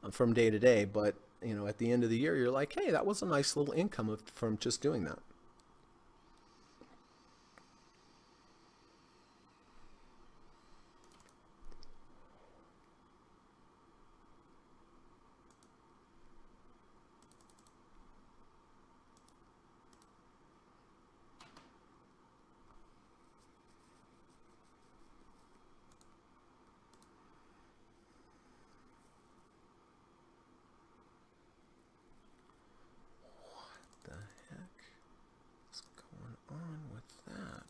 from day to day, but you know, at the end of the year, you're like, hey, that was a nice little income from just doing that. What the heck is going on with that?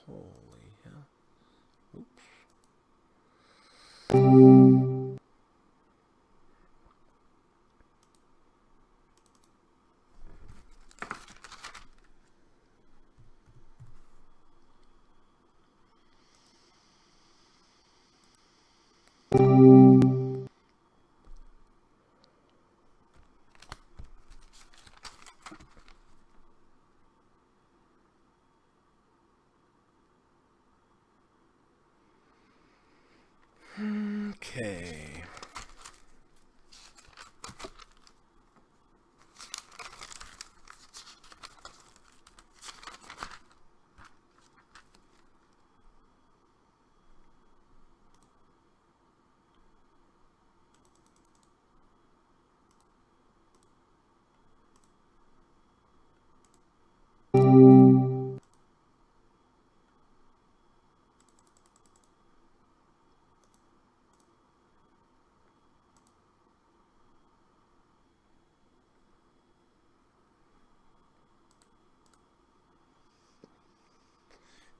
Holy hell. Oops. Okay.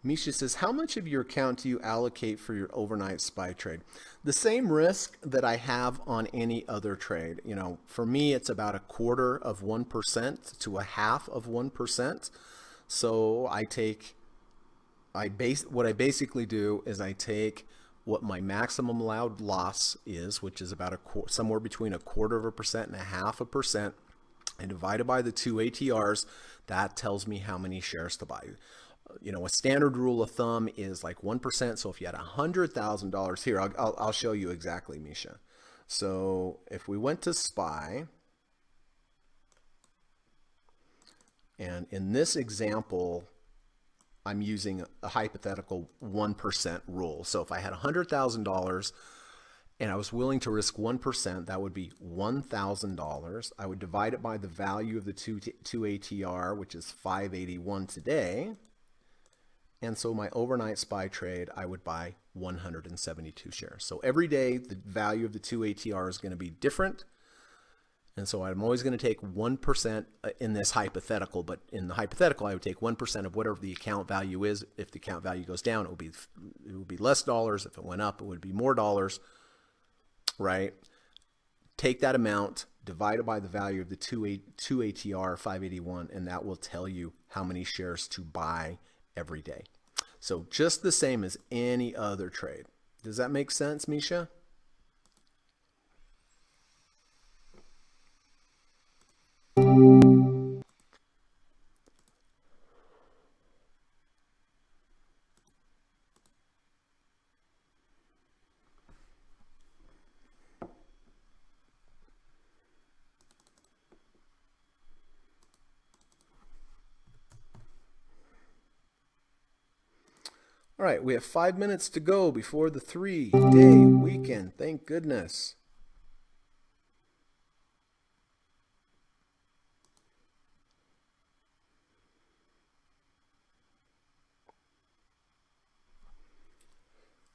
Misha says, how much of your account do you allocate for your overnight SPY trade? The same risk that I have on any other trade. You know, for me, it's about 1/4% to 1/2%. So what I basically do is I take what my maximum allowed loss is, which is about somewhere between 1/4% and 1/2%, and divide it by the 2 ATRs. That tells me how many shares to buy. You know, a standard rule of thumb is like 1%. So if you had $100,000 here, I'll show you exactly, Misha. So if we went to SPY, and in this example, I'm using a hypothetical 1% rule. So if I had $100,000 and I was willing to risk 1%, that would be $1,000. I would divide it by the value of the 2 ATR, which is 581 today. And so my overnight SPY trade, I would buy 172 shares. So every day, the value of the 2 ATR is going to be different. And so I'm always going to take 1% in this hypothetical, but in the hypothetical, I would take 1% of whatever the account value is. If the account value goes down, it would be less dollars. If it went up, it would be more dollars, right? Take that amount, divide it by the value of the 2 ATR 581, and that will tell you how many shares to buy every day. So just the same as any other trade. Does that make sense, Misha? All right, we have 5 minutes to go before the 3-day weekend. Thank goodness.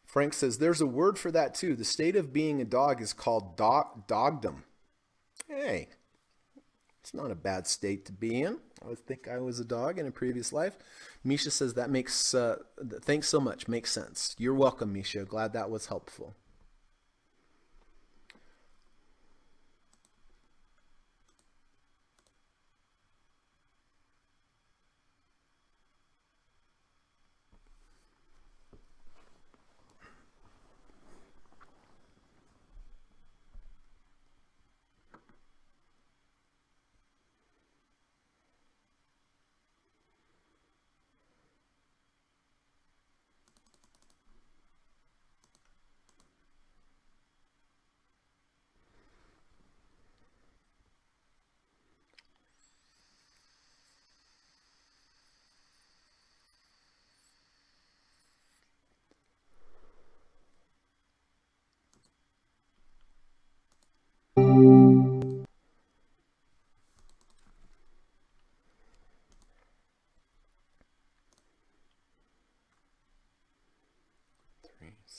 Frank says, there's a word for that too. The state of being a dog is called dogdom. Hey, it's not a bad state to be in. I would think I was a dog in a previous life. Misha says that makes, thanks so much, makes sense. You're welcome, Misha. Glad that was helpful.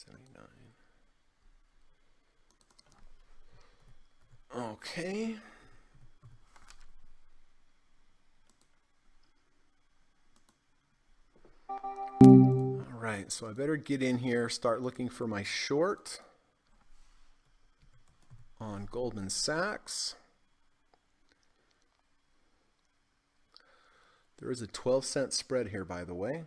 79. Okay. All right, so I better get in here, start looking for my short on Goldman Sachs. There is a 12-cent spread here, by the way.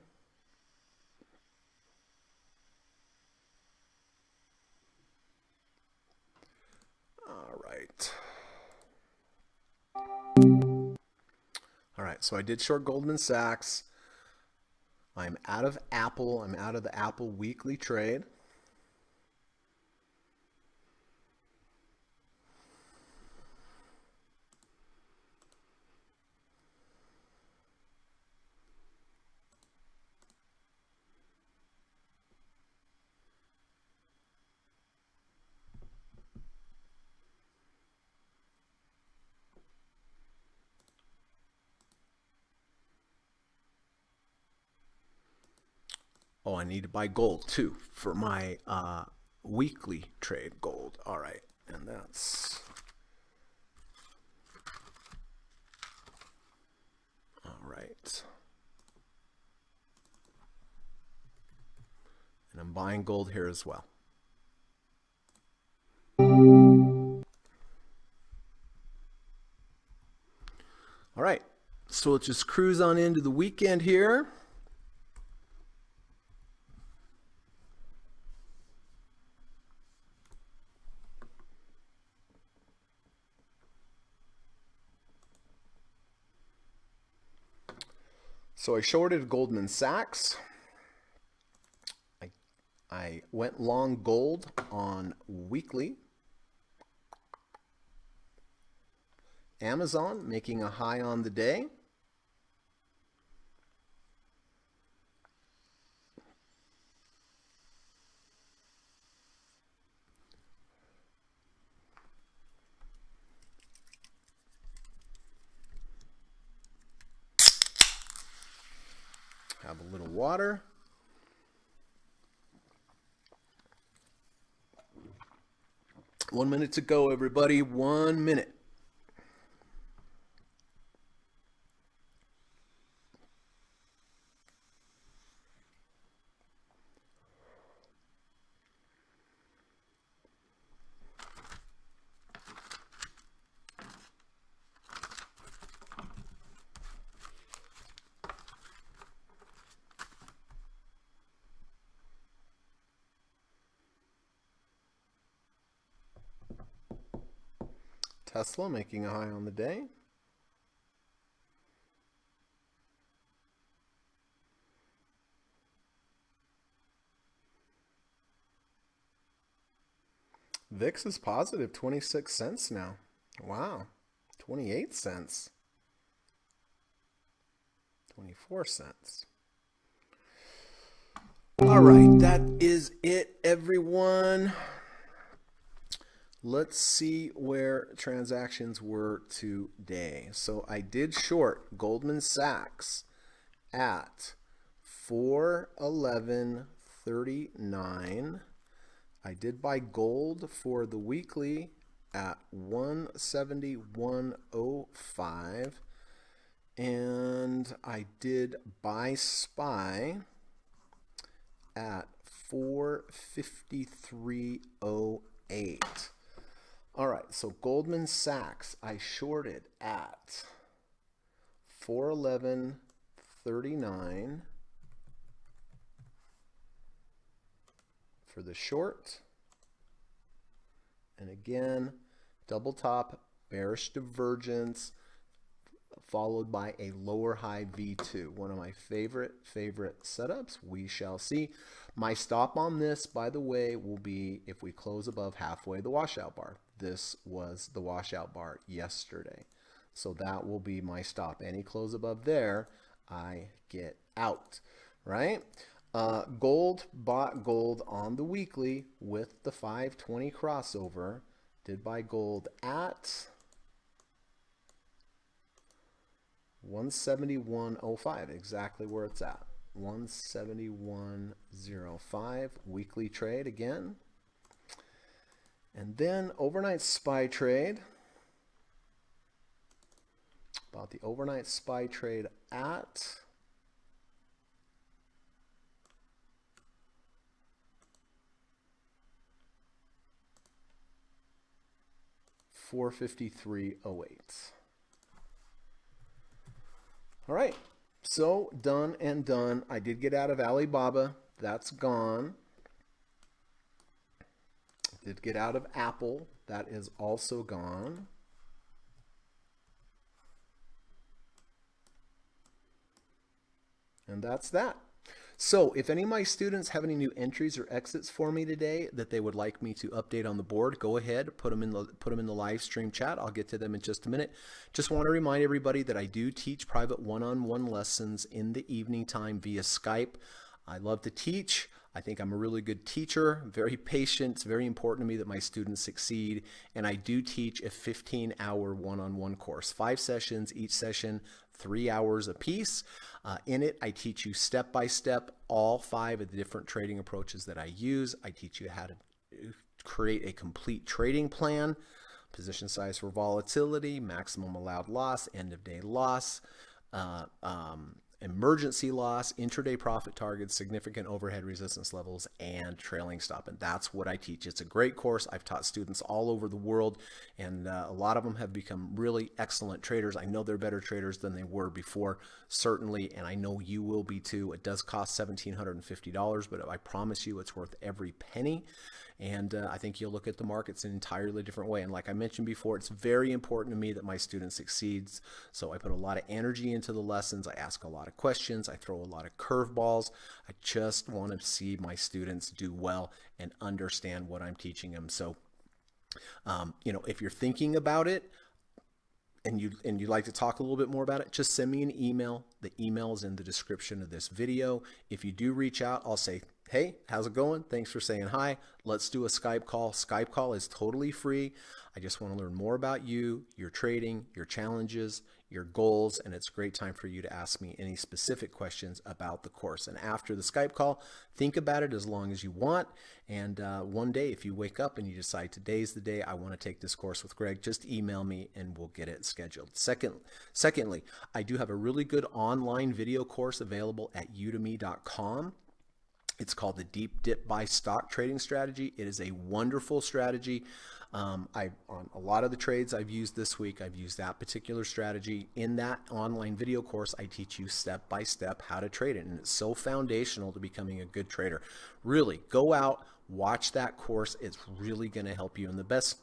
All right. All right, so I did short Goldman Sachs. I'm out of Apple. I'm out of the Apple weekly trade. Oh, I need to buy gold too for my weekly trade gold. All right, and that's all right. And I'm buying gold here as well. All right, so let's just cruise on into the weekend here. So I shorted Goldman Sachs. I went long gold on weekly. Amazon making a high on the day. Have a little water. One minute to go, everybody. 1 minute. Tesla making a high on the day. VIX is positive 26 cents now. Wow. 28 cents. 24 cents. All right, that is it, everyone. Let's see where transactions were today. So I did short Goldman Sachs at 411.39. I did buy gold for the weekly at 171.05. And I did buy SPY at 453.08. All right, so Goldman Sachs, I shorted at 411.39 for the short. And again, double top, bearish divergence, followed by a lower high V2. One of my favorite setups. We shall see. My stop on this, by the way, will be if we close above halfway the washout bar. This was the washout bar yesterday. So that will be my stop. Any close above there, I get out, right? Gold, bought gold on the weekly with the 520 crossover. Did buy gold at 171.05, exactly where it's at. 171.05 weekly trade again. And then overnight SPY trade. Bought the overnight SPY trade at $453.08. All right, so done and done. I did get out of Alibaba. That's gone. Did get out of Apple. That is also gone. And that's that. So if any of my students have any new entries or exits for me today that they would like me to update on the board, go ahead, put them in the live stream chat. I'll get to them in just a minute. Just want to remind everybody that I do teach private one-on-one lessons in the evening time via Skype. I love to teach. I think I'm a really good teacher, very patient. It's very important to me that my students succeed. And I do teach a 15-hour one-on-one course, 5 sessions, each session 3 hours apiece. In it, I teach you step by step all 5 of the different trading approaches that I use. I teach you how to create a complete trading plan, position size for volatility, maximum allowed loss, end of day loss, emergency loss, intraday profit targets, significant overhead resistance levels, and trailing stop. And that's what I teach. It's a great course. I've taught students all over the world, and a lot of them have become really excellent traders. I know they're better traders than they were before, certainly, and I know you will be too. It does cost $1,750, but I promise you it's worth every penny. And I think you'll look at the markets in an entirely different way. And like I mentioned before, it's very important to me that my students succeed. So I put a lot of energy into the lessons. I ask a lot of questions. I throw a lot of curveballs. I just want to see my students do well and understand what I'm teaching them. So, if you're thinking about it, and you'd like to talk a little bit more about it, just send me an email. The email is in the description of this video. If you do reach out, I'll say, hey, how's it going? Thanks for saying hi. Let's do a Skype call. Skype call is totally free. I just want to learn more about you, your trading, your challenges, your goals, and it's a great time for you to ask me any specific questions about the course. And after the Skype call, think about it as long as you want. And one day, if you wake up and you decide today's the day I want to take this course with Greg, just email me and we'll get it scheduled. Secondly, I do have a really good online video course available at udemy.com. It's called the Deep Dip Buy Stock Trading Strategy. It is a wonderful strategy. On a lot of the trades I've used this week, I've used that particular strategy. In that online video course, I teach you step by step how to trade it. And it's so foundational to becoming a good trader. Really, go out, watch that course. It's really going to help you. And the best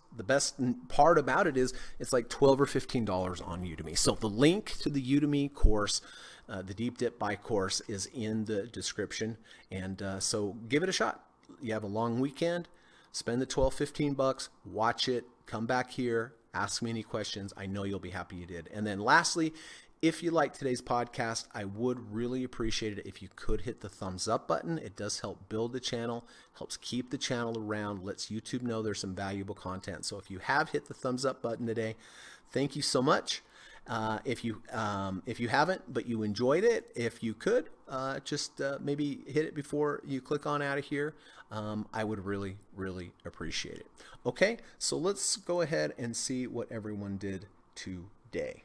part about it is it's like $12 or $15 on Udemy. So the link to the Udemy course, the Deep Dip Buy course, is in the description. And so give it a shot. You have a long weekend. Spend the $12-15, watch it, come back here, ask me any questions. I know you'll be happy you did. And then lastly, if you like today's podcast, I would really appreciate it if you could hit the thumbs up button. It does help build the channel, helps keep the channel around, lets YouTube know there's some valuable content. So if you have hit the thumbs up button today, thank you so much. If you haven't, but you enjoyed it, if you could just maybe hit it before you click on out of here, I would really, really appreciate it. Okay, so let's go ahead and see what everyone did today.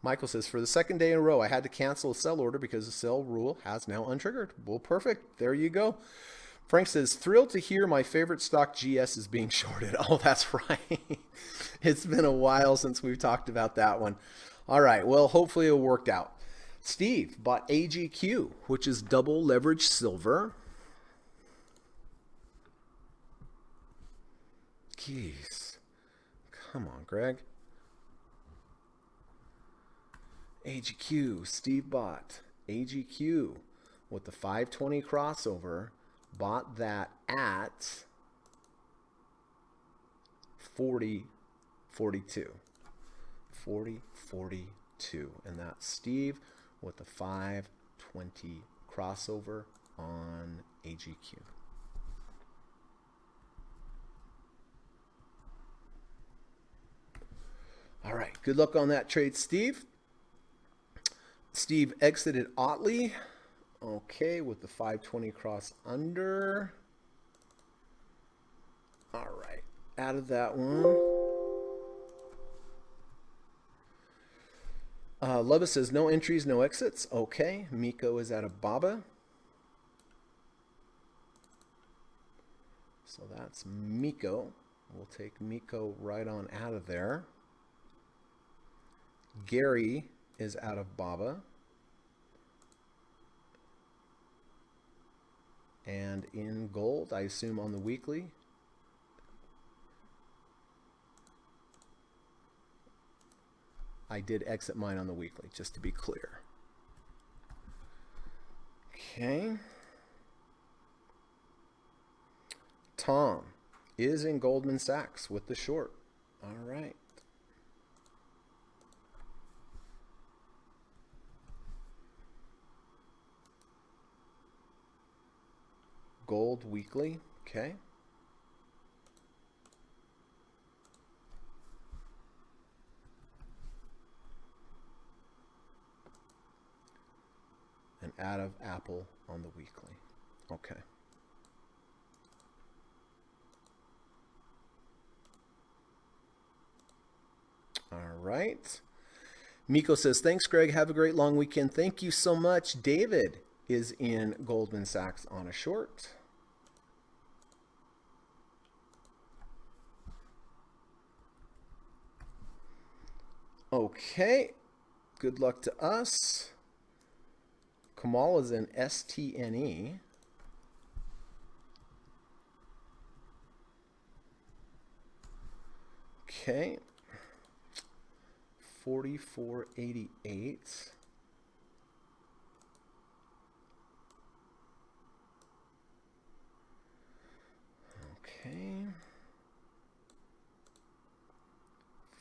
Michael says, for the second day in a row, I had to cancel a sell order because the sell rule has now untriggered. Well, perfect. There you go. Frank says, thrilled to hear my favorite stock GS is being shorted. Oh, that's right. It's been a while since we've talked about that one. All right. Well, hopefully it worked out. Steve bought AGQ, which is double leverage silver. Jeez. Come on, Greg. AGQ, Steve bought AGQ with the 520 crossover, bought that at 40.42. 40.42. And that's Steve with the 520 crossover on AGQ. All right, good luck on that trade, Steve. Steve exited Otley. Okay, with the 520 cross under. All right, out of that one. Lubba says no entries, no exits. Okay, Miko is out of Baba. So that's Miko. We'll take Miko right on out of there. Gary is out of Baba. And in gold, I assume on the weekly. I did exit mine on the weekly, just to be clear. Okay. Tom is in Goldman Sachs with the short. All right. Gold weekly. Okay. And out of Apple on the weekly. Okay. All right. Miko says, thanks, Greg. Have a great long weekend. Thank you so much. David is in Goldman Sachs on a short. Okay. Good luck to us. Kamal is in STNE. Okay. 4488. Okay.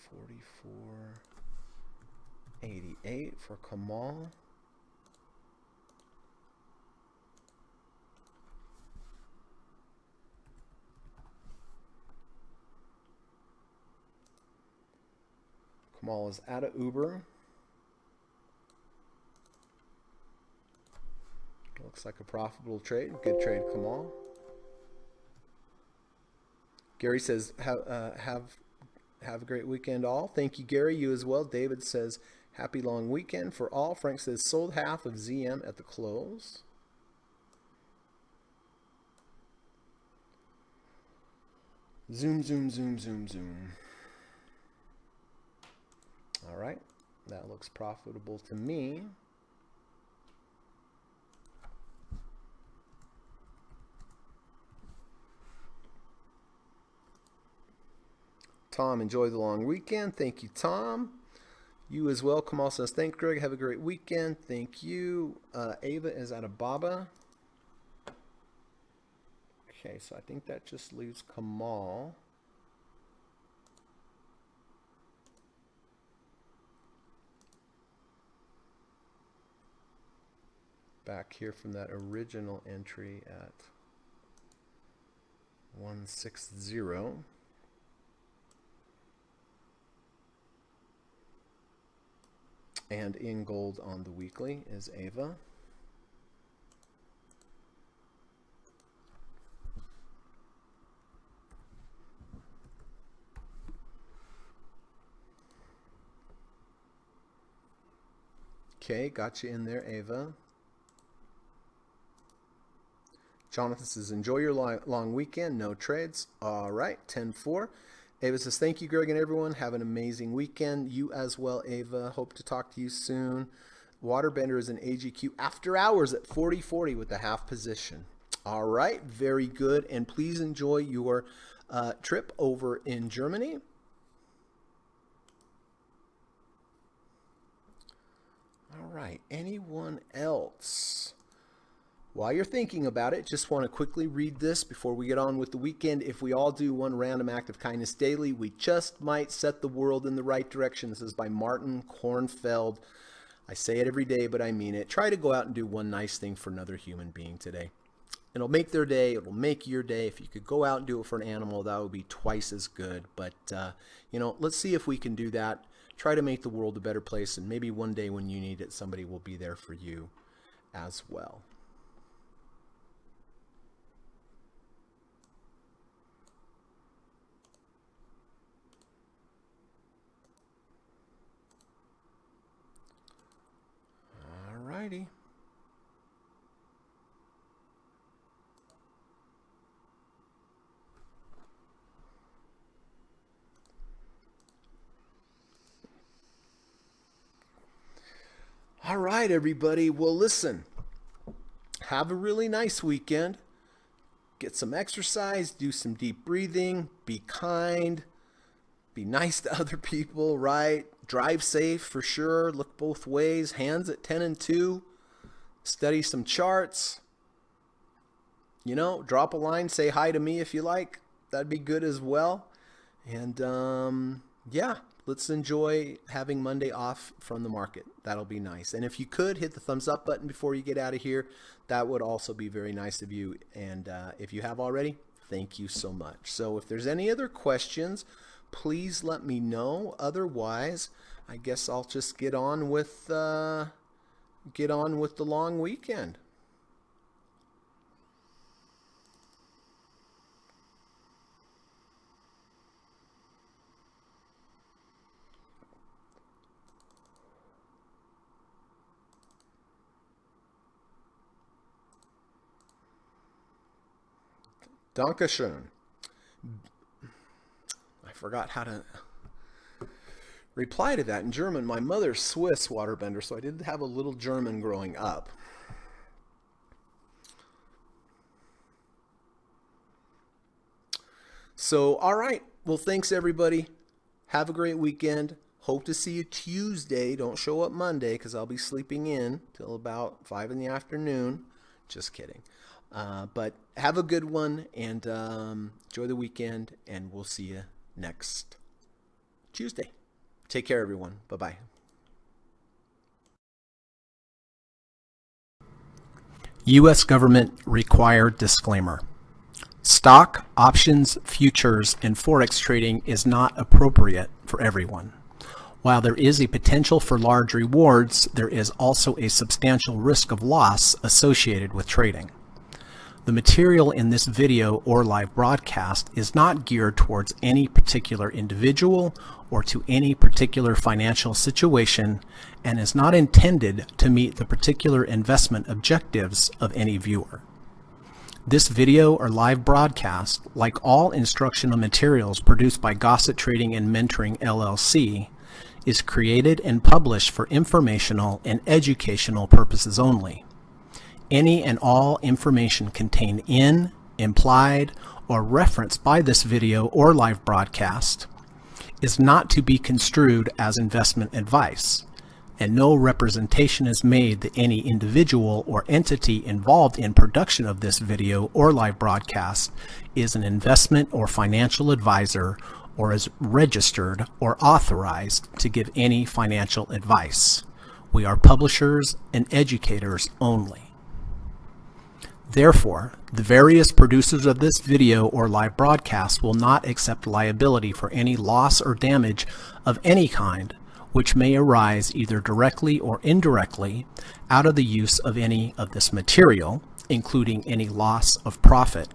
4488 for Kamal. Kamal is out of Uber. Looks like a profitable trade. Good trade, Kamal. Gary says, have a great weekend all. Thank you, Gary. You as well. David says, happy long weekend for all. Frank says, sold half of ZM at the close. Zoom, zoom, zoom, zoom, zoom. All right. That looks profitable to me. Tom, enjoy the long weekend. Thank you, Tom. You as well. Kamal says, thanks, Greg. Have a great weekend. Thank you. Ava is out of Baba. Okay, so I think that just leaves Kamal. Back here from that original entry at 160. And in gold on the weekly is Ava. Okay, got you in there, Ava. Jonathan says, enjoy your long weekend. No trades. All right, 10-4. Ava says, thank you, Greg, and everyone. Have an amazing weekend. You as well, Ava. Hope to talk to you soon. Waterbender is an AGQ after hours at 40-40 with the half position. All right, very good. And please enjoy your trip over in Germany. All right, anyone else? While you're thinking about it, just want to quickly read this before we get on with the weekend. If we all do one random act of kindness daily, we just might set the world in the right direction. This is by Martin Kornfeld. I say it every day, but I mean it. Try to go out and do one nice thing for another human being today. It'll make their day. It'll make your day. If you could go out and do it for an animal, that would be twice as good. But, you know, let's see if we can do that try to make the world a better place, and maybe one day when you need it, somebody will be there for you as well. All righty. All right, everybody. Well, listen, have a really nice weekend. Get some exercise, do some deep breathing, be kind, be nice to other people, right? Drive safe for sure. Look both ways, hands at 10 and 2. Study some charts. You know, drop a line, say hi to me if you like. That'd be good as well. And yeah. Let's enjoy having Monday off from the market. That'll be nice. And if you could, hit the thumbs up button before you get out of here. That would also be very nice of you. And if you have already, thank you so much. So if there's any other questions, please let me know. Otherwise, I guess I'll just get on with the long weekend. Dankeschön. I forgot how to reply to that in German. My mother's Swiss waterbender, so I did have a little German growing up. So, all right. Well, thanks, everybody. Have a great weekend. Hope to see you Tuesday. Don't show up Monday because I'll be sleeping in till about 5 in the afternoon. Just kidding. But have a good one, and enjoy the weekend, and we'll see you next Tuesday. Take care, everyone. Bye-bye. U.S. government required disclaimer. Stock, options, futures, and forex trading is not appropriate for everyone. While there is a potential for large rewards, there is also a substantial risk of loss associated with trading. The material in this video or live broadcast is not geared towards any particular individual or to any particular financial situation and is not intended to meet the particular investment objectives of any viewer. This video or live broadcast, like all instructional materials produced by Gossett Trading and Mentoring LLC, is created and published for informational and educational purposes only. Any and all information contained in, implied, or referenced by this video or live broadcast is not to be construed as investment advice, and no representation is made that any individual or entity involved in production of this video or live broadcast is an investment or financial advisor or is registered or authorized to give any financial advice. We are publishers and educators only. Therefore, the various producers of this video or live broadcast will not accept liability for any loss or damage of any kind which may arise either directly or indirectly out of the use of any of this material, including any loss of profit.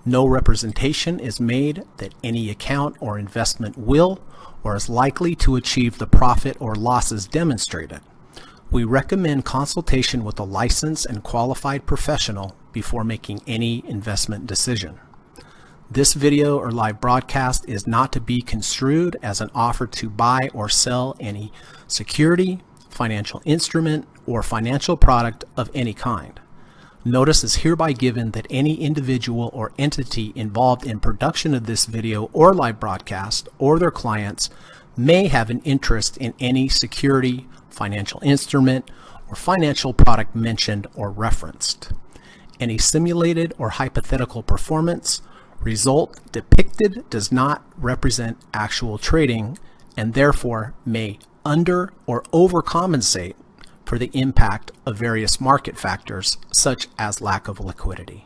No representation is made that any account or investment will or is likely to achieve the profit or losses demonstrated. We recommend consultation with a licensed and qualified professional before making any investment decision. This video or live broadcast is not to be construed as an offer to buy or sell any security, financial instrument, or financial product of any kind. Notice is hereby given that any individual or entity involved in production of this video or live broadcast or their clients may have an interest in any security, financial instrument, or financial product mentioned or referenced. Any simulated or hypothetical performance result depicted does not represent actual trading and therefore may under or overcompensate for the impact of various market factors such as lack of liquidity.